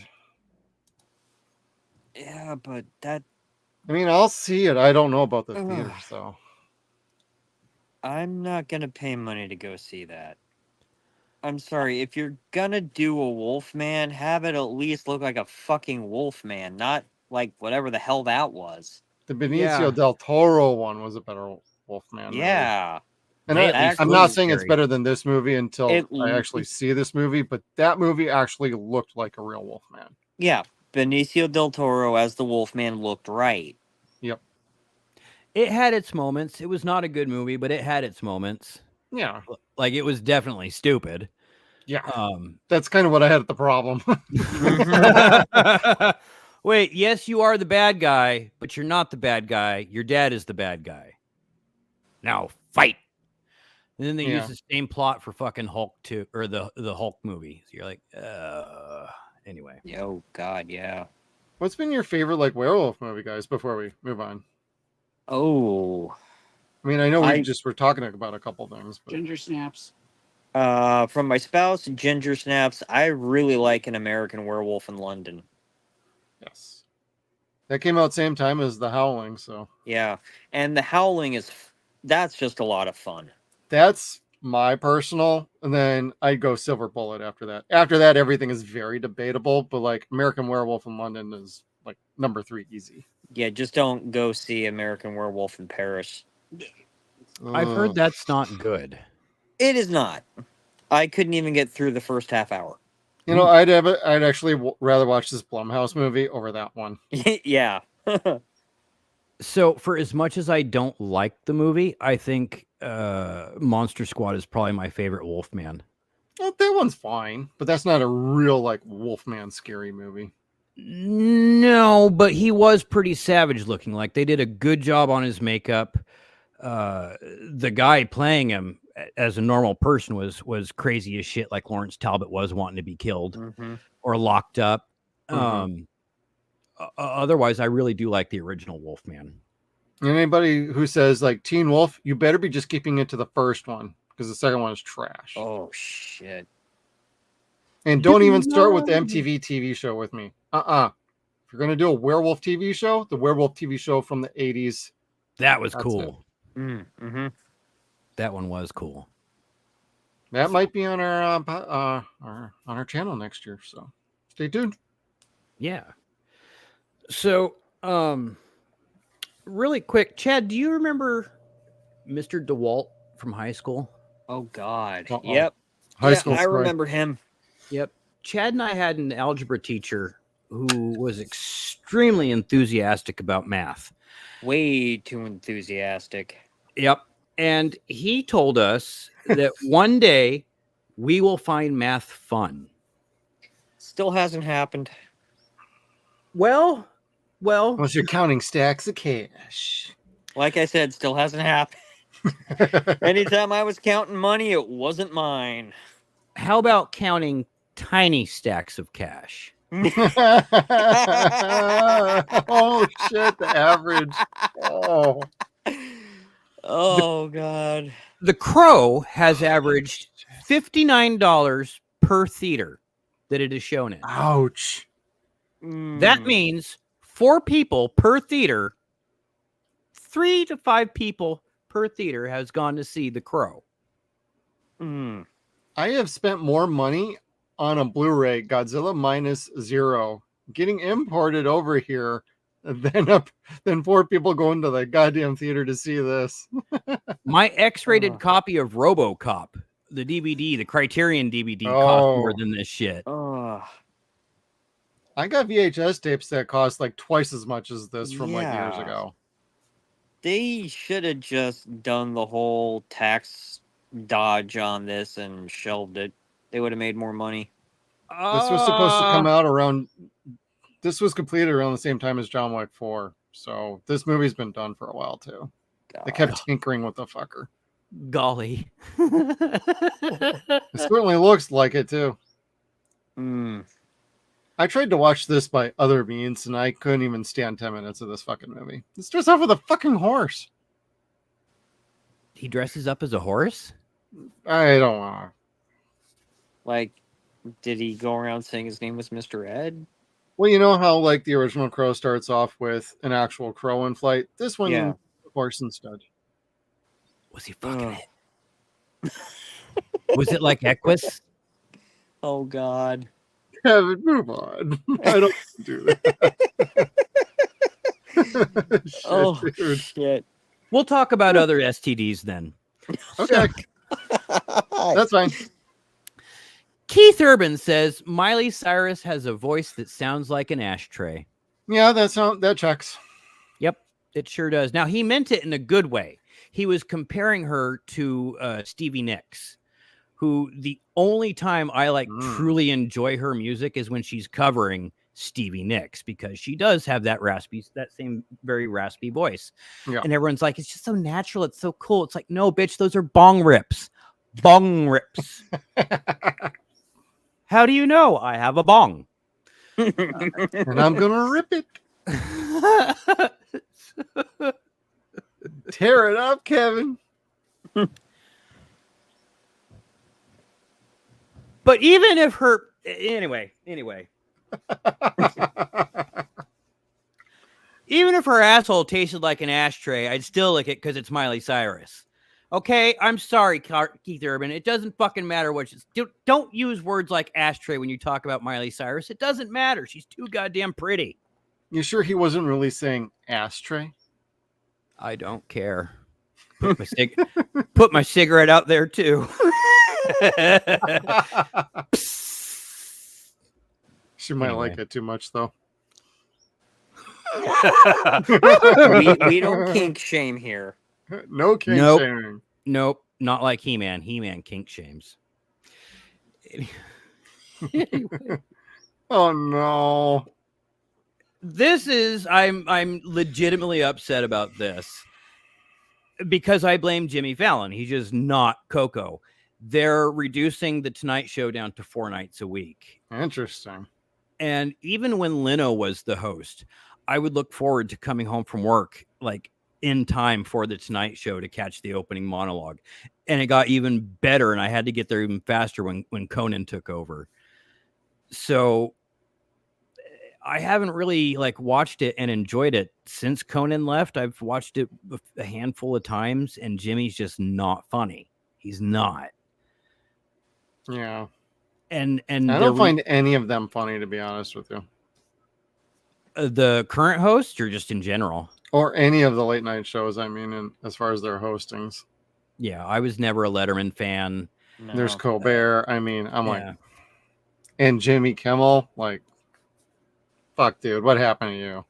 Yeah, but that. I mean, I'll see it. I don't know about the theaters, though. I'm not going to pay money to go see that. I'm sorry. If you're going to do a Wolfman, have it at least look like a fucking Wolfman, not like whatever the hell that was. The Benicio del Toro one was a better Wolfman. Yeah. And I'm not saying it's better than this movie until I actually see this movie, but that movie actually looked like a real Wolfman. Yeah. Benicio del Toro as the Wolfman looked right. Yep. It had its moments. It was not a good movie, but it had its moments. Yeah. Like it was definitely stupid. Yeah. That's kind of what I had at the problem. Wait, yes, you are the bad guy, but you're not the bad guy. Your dad is the bad guy. Now fight. And then they use the same plot for fucking Hulk 2 or the Hulk movie. So you're like, anyway. Oh God, yeah. What's been your favorite like werewolf movie, guys? Before we move on. Oh, I mean, I know we just were talking about a couple things. But... Ginger Snaps. From my spouse, Ginger Snaps. I really like An American Werewolf in London. Yes, that came out same time as The Howling. So yeah, and The Howling that's just a lot of fun. That's my personal, and then I'd go Silver Bullet after that. After that, everything is very debatable, but like American Werewolf in London is like number 3 easy. Yeah, just don't go see American Werewolf in Paris. I've heard that's not good. It is not. I couldn't even get through the first half hour. You know, I'd actually rather watch this Blumhouse movie over that one. Yeah. So, for as much as I don't like the movie, I think Monster Squad is probably my favorite Wolfman. Well, that one's fine, but that's not a real like Wolfman scary movie. No, but he was pretty savage looking. Like they did a good job on his makeup. The guy playing him as a normal person was crazy as shit, like Lawrence Talbot was, wanting to be killed or locked up. Otherwise, I really do like the original Wolfman. Anybody who says like Teen Wolf, you better be just keeping it to the first one because the second one is trash. Oh shit! And don't even start with the MTV TV show with me. If you're gonna do a werewolf TV show, the werewolf TV show from the 80s. That was cool. That one was cool. That might be on our channel next year. So stay tuned. Yeah. So, really quick, Chad, do you remember Mr. DeWalt from high school? Oh God. Yep. High school. I remember him. Yep. Chad and I had an algebra teacher who was extremely extremely enthusiastic about math. Way too enthusiastic. Yep. And he told us that one day we will find math fun. Still hasn't happened. Well, Unless you're counting stacks of cash. Like I said, still hasn't happened. Anytime I was counting money, it wasn't mine. how about counting tiny stacks of cash? Oh shit, the average. Oh. Oh, God. The Crow has averaged $59 per theater that it is shown in. Ouch. That Mm. means 4 people per theater, 3 to 5 people per theater has gone to see The Crow. Mm. I have spent more money on a Blu-ray Godzilla Minus Zero getting imported over here than 4 people going to the goddamn theater to see this. My X-rated copy of RoboCop, the DVD, the Criterion DVD, cost more than this shit. Oh. I got VHS tapes that cost like twice as much as this from like years Yeah. ago. They should have just done the whole tax dodge on this and shelved it. They would have made more money. This was supposed to come out around. This was completed around the same time as John Wick 4. So this movie's been done for a while too. They kept tinkering with the fucker. Golly. It certainly looks like it too. Mm. I tried to watch this by other means, and I couldn't even stand 10 minutes of this fucking movie. It starts off with a fucking horse. He dresses up as a horse? I don't know. Like, did he go around saying his name was Mr. Ed? Well, you know how like the original Crow starts off with an actual crow in flight? This one, Yeah. horse instead. Was he fucking it? Was it like Equus? Oh, God. Kevin, move on. I don't do that. Shit, Oh, dude. shit. We'll talk about other STDs then. Okay, that's fine. Keith Urban says Miley Cyrus has a voice that sounds like an ashtray. Yeah, that checks. Yep, it sure does. Now, he meant it in a good way. He was comparing her to Stevie Nicks, who the only time I truly enjoy her music is when she's covering Stevie Nicks, because she does have that same very raspy voice. Yeah. And everyone's like, it's just so natural. It's so cool. It's like, no, bitch, those are bong rips. Bong rips. How do you know? I have a bong. And I'm gonna rip it. Tear it up, Kevin. But even if her anyway, even if her asshole tasted like an ashtray, I'd still lick it because it's Miley Cyrus. Okay, I'm sorry, Keith Urban. It doesn't fucking matter what she's. Don't use words like ashtray when you talk about Miley Cyrus. It doesn't matter. She's too goddamn pretty. You sure he wasn't really saying ashtray? I don't care. Put my cigarette out there too. She might Anyway. like it too much, though. we don't kink shame here. No kink Nope. shaming. Nope, not like He-Man. He-Man kink shames. Anyway. Oh no. I'm legitimately upset about this because I blame Jimmy Fallon. He's just not Coco. They're reducing the Tonight Show down to 4 nights a week. Interesting. And even when Leno was the host, I would look forward to coming home from work like in time for the Tonight Show to catch the opening monologue. And it got even better, and I had to get there even faster when Conan took over. So I haven't really watched it and enjoyed it since Conan left. I've watched it a handful of times, and Jimmy's just not funny. He's not. Yeah. And I don't find any of them funny, to be honest with you. The current host, or just in general? Or any of the late night shows, I mean, as far as their hostings. Yeah, I was never a Letterman fan. No. There's Colbert. I mean, I'm Yeah. like, and Jimmy Kimmel, like, Fuck, dude, what happened to you?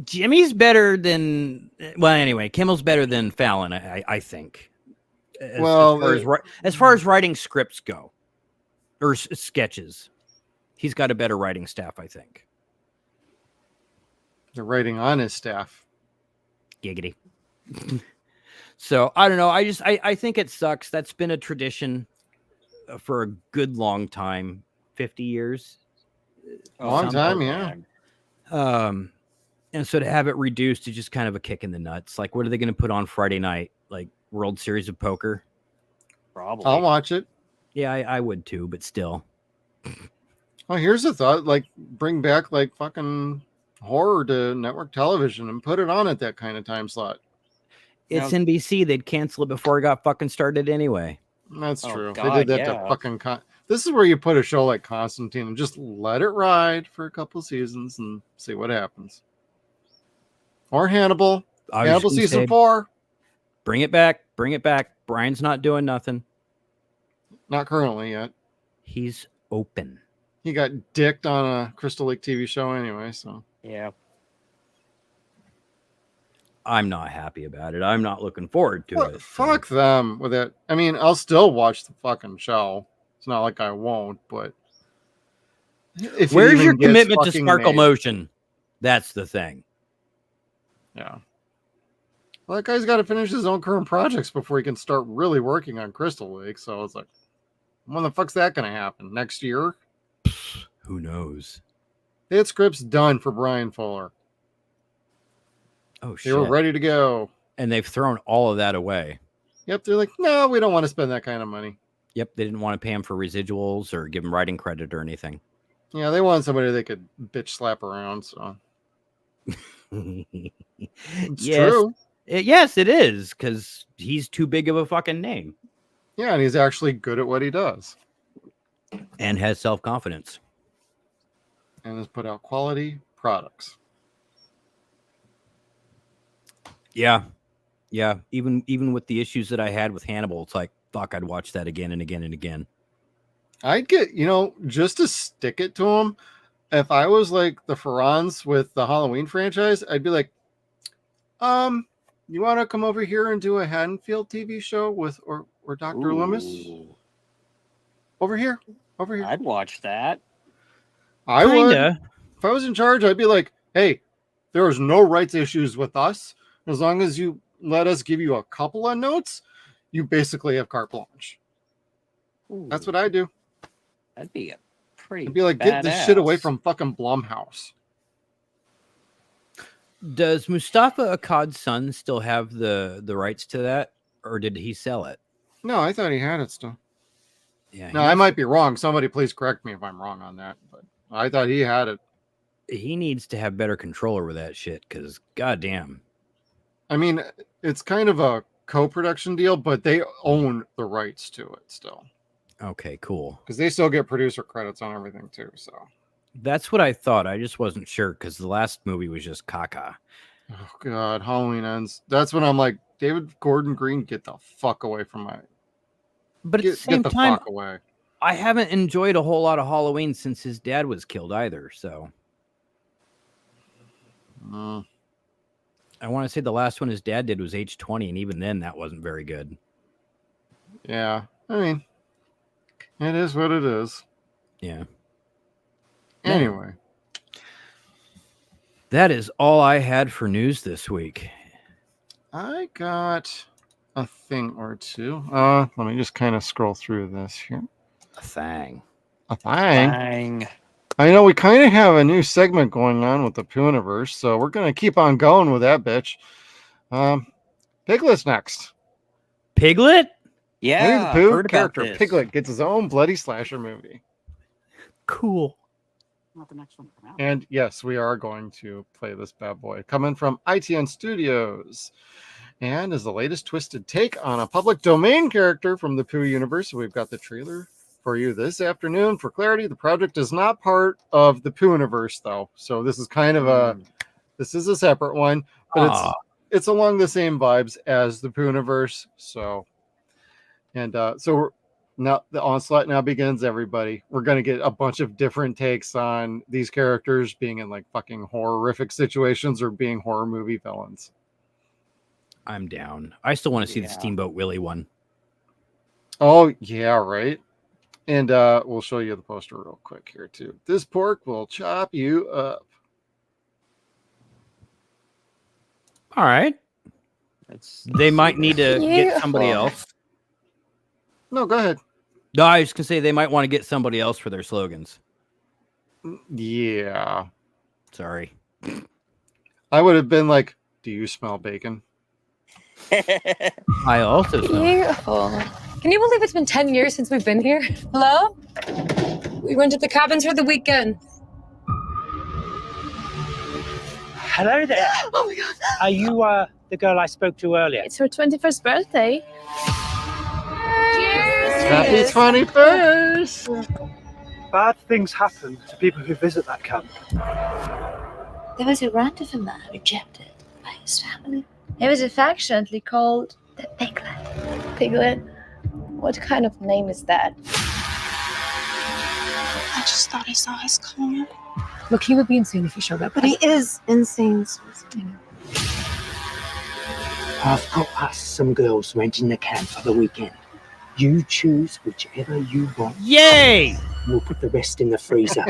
Jimmy's better than. Well, anyway, Kimmel's better than Fallon. I think. As far as writing scripts go, or sketches, he's got a better writing staff. I think. They're writing on his staff. Giggity. So I don't know. I think it sucks. That's been a tradition for a good long time, 50 years. Long time, yeah. And so to have it reduced is just kind of a kick in the nuts. Like, what are they going to put on Friday night? Like World Series of Poker? Probably. I'll watch it. Yeah, I would too, but still. Oh, here's a thought. Like, bring back like fucking horror to network television and put it on at that kind of time slot. It's NBC. They'd cancel it before it got fucking started anyway. That's true. God, they did that to fucking this is where you put a show like Constantine and just let it ride for a couple seasons and see what happens. Or Hannibal. Hannibal season 4. Bring it back. Bring it back. Brian's not doing nothing. Not currently yet. He's open. He got dicked on a Crystal Lake TV show anyway, so. Yeah. I'm not happy about it. I'm not looking forward to it. Fuck them with it. I mean, I'll still watch the fucking show. It's not like I won't, but where's your commitment to Sparkle Motion? That's the thing. Yeah. Well, that guy's got to finish his own current projects before he can start really working on Crystal Lake. So it's like, when the fuck's that going to happen? Next year? Who knows? They had scripts done for Brian Fuller. Oh, shit. They were ready to go. And they've thrown all of that away. Yep. They're like, no, we don't want to spend that kind of money. Yep. They didn't want to pay him for residuals or give him writing credit or anything. Yeah. They wanted somebody they could bitch slap around. So it's true. Yes, it is. Because he's too big of a fucking name. Yeah. And he's actually good at what he does. And has self-confidence. And has put out quality products. Yeah. Yeah. Even with the issues that I had with Hannibal, it's like, fuck, I'd watch that again and again and again. I'd get, just to stick it to him, if I was like the Ferrans with the Halloween franchise, I'd be like, you want to come over here and do a Haddonfield TV show with or Dr. Loomis? Over here. I'd watch that. I would. If I was in charge, I'd be like, hey, there is no rights issues with us. As long as you let us give you a couple of notes, you basically have carte blanche. Ooh. That's what I do. That'd be a pretty. I'd be like, get this shit away from fucking Blumhouse. Does Mustafa Akkad's son still have the rights to that, or did he sell it? No, I thought he had it still. Yeah. No, I might be wrong. Somebody please correct me if I'm wrong on that. But I thought he had it. He needs to have better control over that shit because, goddamn. I mean, it's kind of a co-production deal, but they own the rights to it still. Okay, cool. Because they still get producer credits on everything too. So that's what I thought. I just wasn't sure because the last movie was just caca. Oh God, Halloween Ends. That's when I'm like, David Gordon Green, get the fuck away from my. But at the same time, fuck away. I haven't enjoyed a whole lot of Halloween since his dad was killed either. So. I want to say the last one his dad did was age 20, and even then that wasn't very good. Yeah. I mean, it is what it is. Yeah. Anyway. That is all I had for news this week. I got a thing or two. Let me just kind of scroll through this here. A thing. I know we kind of have a new segment going on with the Pooniverse, so we're going to keep on going with that bitch. Piglet's next. Piglet? Yeah. Winnie the Pooh character Piglet gets his own bloody slasher movie. Cool. Not the next one come out. And yes, we are going to play this bad boy. Coming from ITN Studios. And is the latest twisted take on a public domain character from the Pooh universe. So we've got the trailer for you this afternoon. For clarity, the project is not part of the Pooniverse, though. So this is kind of this is a separate one, but it's along the same vibes as the Pooniverse. So, and so Now the onslaught now begins, everybody. We're gonna get a bunch of different takes on these characters being in like fucking horrific situations or being horror movie villains. I'm down. I still want to see the Yeah. Steamboat Willie one. Oh yeah, right. And we'll show you the poster real quick here too. This pork will chop you up. All right. They might need to get somebody Beautiful. else. No, go ahead. No, I was gonna say they might want to get somebody else for their slogans. Yeah. Sorry. I would have been like, do you smell bacon? I also smell. Beautiful. Can you believe it's been 10 years since we've been here? Hello? We went to the cabins for the weekend. Hello there. Oh my god. Are you the girl I spoke to earlier? It's her 21st birthday. Cheers! Happy 21st! Bad things happen to people who visit that camp. There was a random man rejected by his family. He was affectionately called the Piglet. Piglet? What kind of name is that? I just thought I saw his card. Look, he would be insane if he showed up. But he is insane. I've got us some girls renting the camp for the weekend. You choose whichever you want. Yay! We'll put the rest in the freezer.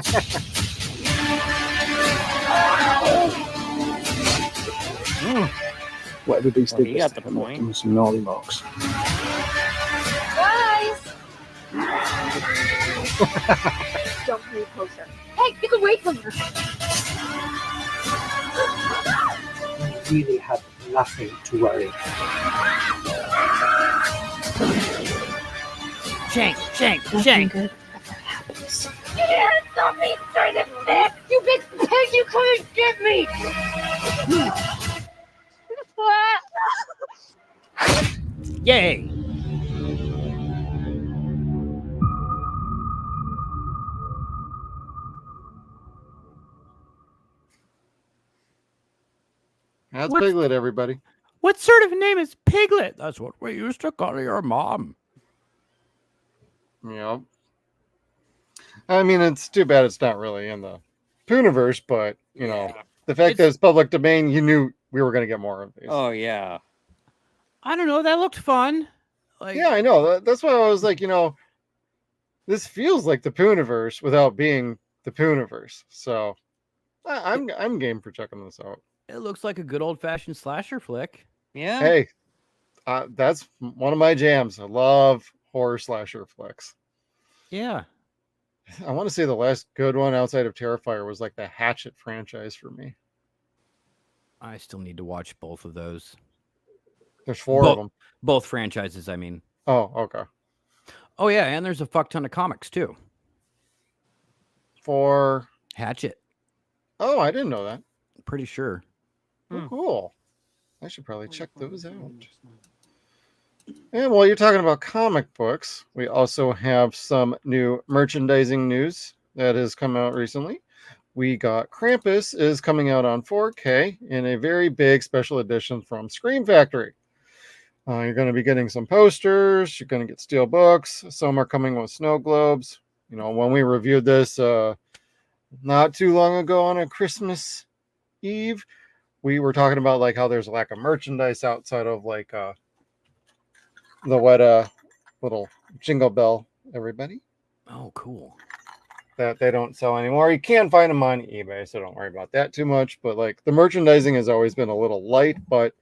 Whatever these Well, you got the point. Give me some gnarly marks. Guys! Don't move closer. Hey, you can wait for her. You really have nothing to worry. Shank, shank, Nothing shank. good ever happens. You didn't stop me during the pig! You big pig, you couldn't get me! Yay! That's What's- Piglet, everybody. What sort of name is Piglet? That's what we used to call your mom. Yep. I mean, it's too bad it's not really in the Pooniverse, but you know, the fact that it's public domain, you knew we were going to get more of these. Oh yeah. I don't know. That looked fun. Like, Yeah, I know. That's why I was like, you know, this feels like the Pooniverse without being the Pooniverse. So I'm game for checking this out. it looks like a good old fashioned slasher flick. Yeah. Hey, that's one of my jams. I love horror slasher flicks. Yeah. I want to say the last good one outside of Terrifier was like the Hatchet franchise for me. I still need to watch both of those. There's four of them. Both franchises, I mean. Oh, okay. Oh, yeah. And there's a fuck ton of comics, too. For Hatchet. oh, I didn't know that. Pretty sure. Oh, cool. I should probably check those out. And while you're talking about comic books, we also have some new merchandising news that has come out recently. We got Krampus is coming out on 4K in a very big special edition from Scream Factory. You're going to be getting some posters. You're going to get steel books. Some are coming with snow globes. You know, when we reviewed this not too long ago on a Christmas Eve, we were talking about like how there's a lack of merchandise outside of like the what little jingle bell, everybody, Oh, cool. that they don't sell anymore. You can find them on eBay, so don't worry about that too much. But like the merchandising has always been a little light. But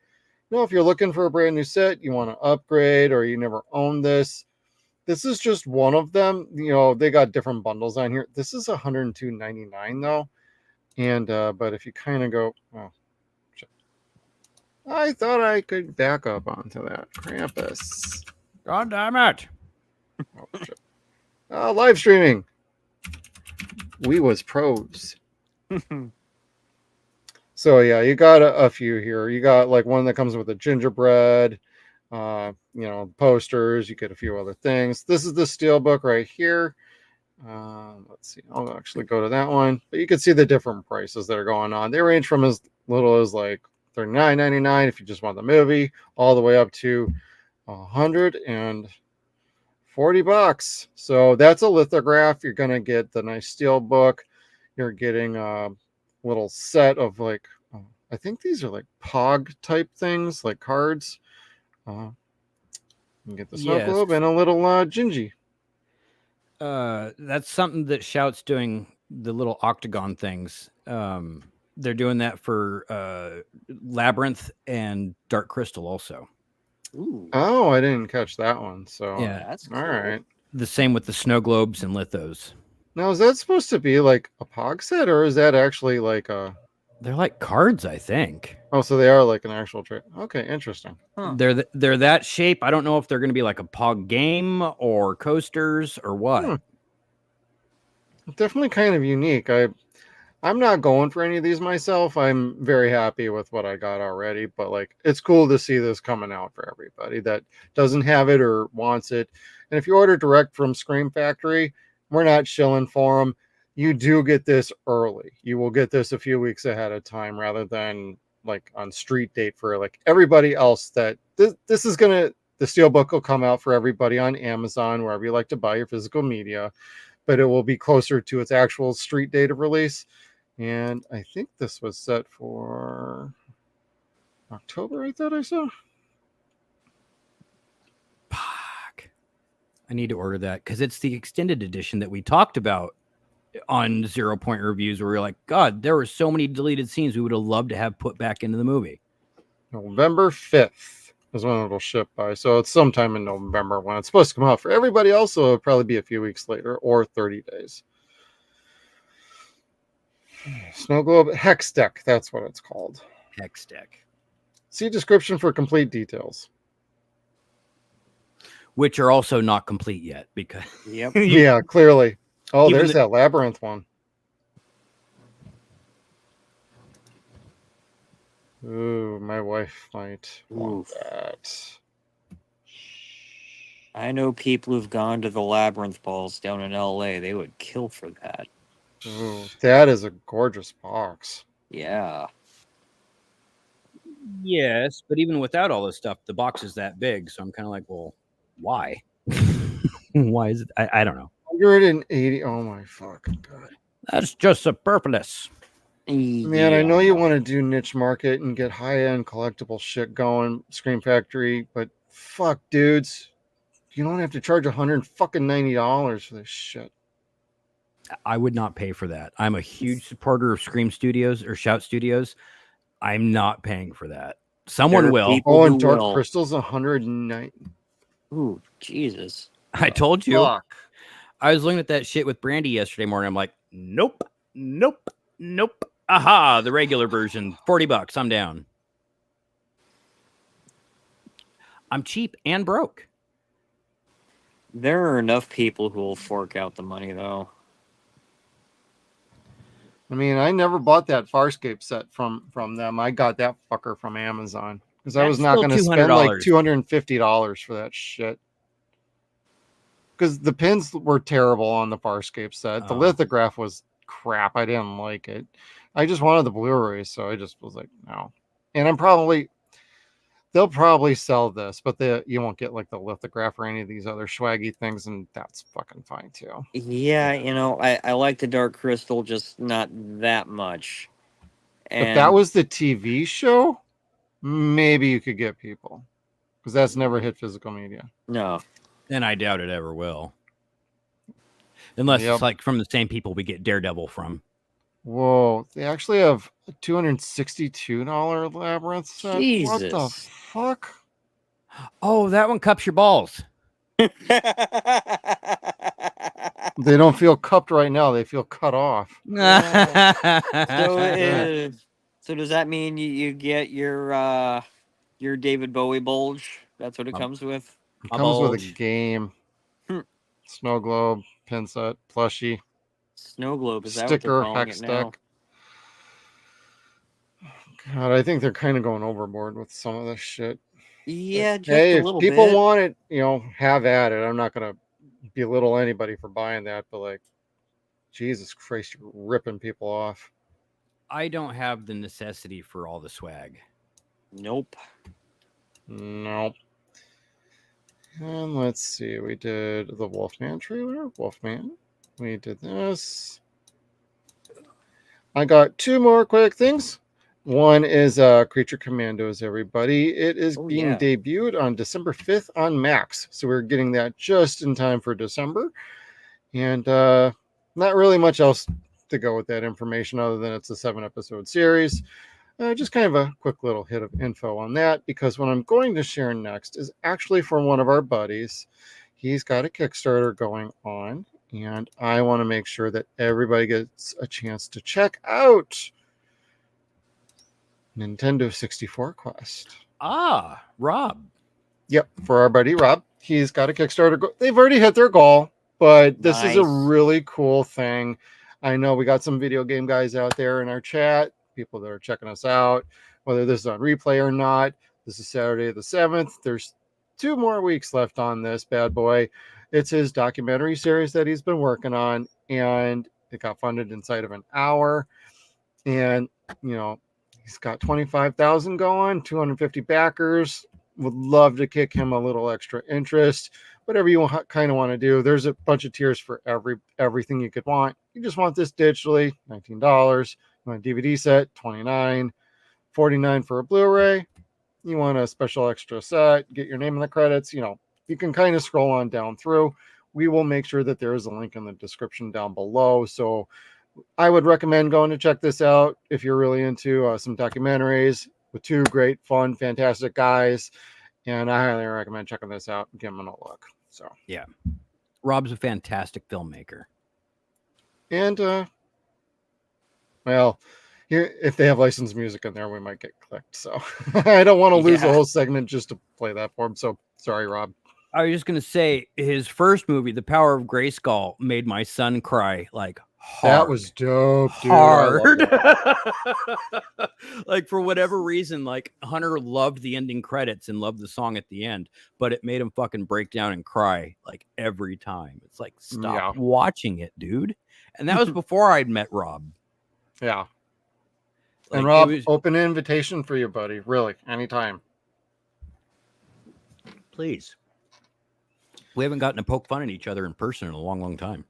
you know, if you're looking for a brand new set, you want to upgrade, or you never owned this, this is just one of them. You know, they got different bundles on here. This is $102.99 though, and but if you kind of go, well, I thought I could back up onto that Krampus. God damn it. Live streaming. We was pros. So yeah, you got a few here. You got like one that comes with a gingerbread, you know, posters. You get a few other things. This is the steelbook right here. Let's see. I'll actually go to that one. But you can see the different prices that are going on. They range from as little as like $39.99 if you just want the movie, all the way up to $149 $40. So that's a lithograph. You're gonna get the nice steel book. You're getting a little set of like, I think these are like Pog type things, like cards. You can get the snow Yes. globe and a little Gingy. That's something that Shout's doing, the little octagon things. They're doing that for Labyrinth and Dark Crystal also. Ooh, Oh, I didn't catch that one. So Yeah. that's all cool. right. The same with the snow globes and lithos. Now is that supposed to be like a Pog set, or is that actually like a? They're like cards, I think. Oh, so they are like an actual trick. Okay, interesting. Huh. They're that shape. I don't know if they're going to be like a Pog game or coasters or what. Hmm. Definitely kind of unique. I'm not going for any of these myself. I'm very happy with what I got already, but like it's cool to see this coming out for everybody that doesn't have it or wants it. And if you order direct from Scream Factory, we're not shilling for them. You do get this early. You will get this a few weeks ahead of time rather than like on street date for like everybody else. That this is gonna, the steelbook will come out for everybody on Amazon, wherever you like to buy your physical media, but it will be closer to its actual street date of release. And I think this was set for October, I thought I saw. Fuck. I need to order that because it's the extended edition that we talked about on 0 Point Reviews, where we're like, God, there were so many deleted scenes we would have loved to have put back into the movie. November 5th is when it'll ship by. So it's sometime in November when it's supposed to come out. For everybody else, it'll probably be a few weeks later or 30 days. Snow Globe Hex Deck, that's what it's called. Hex deck. See description for complete details. Which are also not complete yet because Yep. Yeah, clearly. Oh, Even there's that Labyrinth one. Ooh, my wife might want Oof. that. I know people who've gone to the Labyrinth balls down in LA. They would kill for that. Ooh, that is a gorgeous box. Yeah. yes, but even without all this stuff, the box is that big. So I'm kind of like, well, why? Why is it? I don't know. 180. Oh my fucking god. That's just superfluous. Man, I know you want to do niche market and get high-end collectible shit going, Scream Factory, but fuck, dudes. You don't have to charge $190 for this shit. I would not pay for that. I'm a huge supporter of Scream Studios or Shout Studios. I'm not paying for that. Someone There are will. people Oh, and who Dark will. Crystal's $190. Ooh, Jesus. I told you. Fuck. I was looking at that shit with Brandy yesterday morning. I'm like, nope, nope, nope. Aha, the regular version, $40. I'm down. I'm cheap and broke. There are enough people who will fork out the money, though. I mean, I never bought that Farscape set from them. I got that fucker from Amazon because I was That's not still going to spend like $200. $250 for that shit. Because the pins were terrible on the Farscape set. The Oh. lithograph was crap. I didn't like it. I just wanted the Blu-ray, so I just was like, no. And they'll probably sell this, but you won't get like the lithograph or any of these other swaggy things, and that's fucking fine too. Yeah, I like the Dark Crystal, just not that much. And If that was the TV show, maybe you could get people, because that's never hit physical media. no. And I doubt it ever will. Unless Yep. it's like from the same people we get Daredevil from. Whoa, they actually have a $262 Labyrinth set. What the Jesus. fuck? Oh, that one cups your balls. They don't feel cupped right now. They feel cut off. So does that mean you get your David Bowie bulge? That's what it comes with? It A comes with a bulge. game. Hmm. Snow globe, pin set, plushie, Snow globe, is that what they're sticker, calling hex it now? deck. God, I think they're kind of going overboard with some of this shit. Yeah, just Hey, a if little people bit. want it, have at it. I'm not gonna belittle anybody for buying that, but like, Jesus Christ, you're ripping people off. I don't have the necessity for all the swag. Nope. No. And let's see, we did the Wolfman trailer. Wolfman. We did this. I got two more quick things. One is Creature Commandos, everybody. It is being yeah. debuted on December 5th on Max. So we're getting that just in time for December. And not really much else to go with that information other than it's a 7-episode series. Just kind of a quick little hit of info on that, because what I'm going to share next is actually from one of our buddies. He's got a Kickstarter going on, and I want to make sure that everybody gets a chance to check out Nintendo 64 Quest. Ah, Rob. Yep, for our buddy Rob. He's got a Kickstarter. They've already hit their goal, but this is a Nice. really cool thing. I know we got some video game guys out there in our chat, people that are checking us out, whether this is on replay or not. This is Saturday the 7th. There's 2 more weeks left on this bad boy. It's his documentary series that he's been working on, and it got funded inside of an hour. And, you know, he's got 25,000 going, 250 backers. Would love to kick him a little extra interest. Whatever you kind of want to do. There's a bunch of tiers for everything you could want. You just want this digitally, $19. You want a DVD set, $29. $49 for a Blu-ray. You want a special extra set, get your name in the credits. You know, you can kind of scroll on down through. We will make sure that there is a link in the description down below. So I would recommend going to check this out if you're really into some documentaries with 2 great, fun, fantastic guys. And I highly recommend checking this out and giving it a look. So Yeah. Rob's a fantastic filmmaker. And well, here, if they have licensed music in there, we might get clicked. So I don't want to lose the Yeah. whole segment just to play that for him. So sorry, Rob. I was just gonna say his first movie, The Power of Grayskull, made my son cry like hard. That was dope, dude. I love Hard. that. Like, for whatever reason, like, Hunter loved the ending credits and loved the song at the end, but it made him fucking break down and cry like every time. It's like, stop watching it, dude. And that was before I'd met Rob. Yeah. Like, and Rob, it was- open invitation for you, buddy. Really, anytime. Please. We haven't gotten to poke fun at each other in person in a long, long time.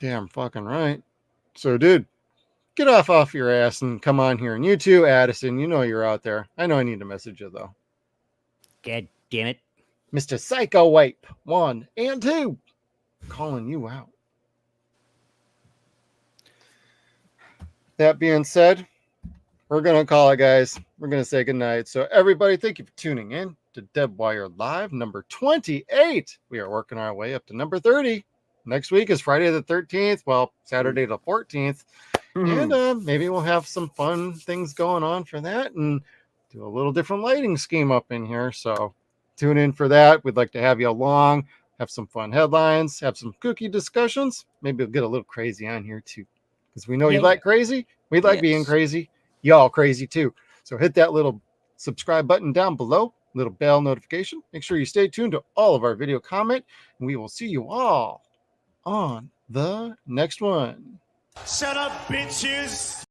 Damn fucking right. So, dude, get off your ass and come on here. And you too, Addison. You know you're out there. I know I need to message you, though. God damn it. Mr. Psycho Wipe 1 and 2. Calling you out. That being said, we're going to call it, guys. We're going to say goodnight. So, everybody, thank you for tuning in to Dead Wire Live number 28. We are working our way up to number 30. Next week is Friday the 13th. Well, Saturday the 14th. And maybe we'll have some fun things going on for that and do a little different lighting scheme up in here. So tune in for that. We'd like to have you along, have some fun headlines, have some kooky discussions. Maybe we'll get a little crazy on here too, because we know you like crazy. We like being crazy. Y'all crazy too. So hit that little subscribe button down below, little bell notification. Make sure you stay tuned to all of our video comment, and we will see you all on the next one. Shut up, bitches!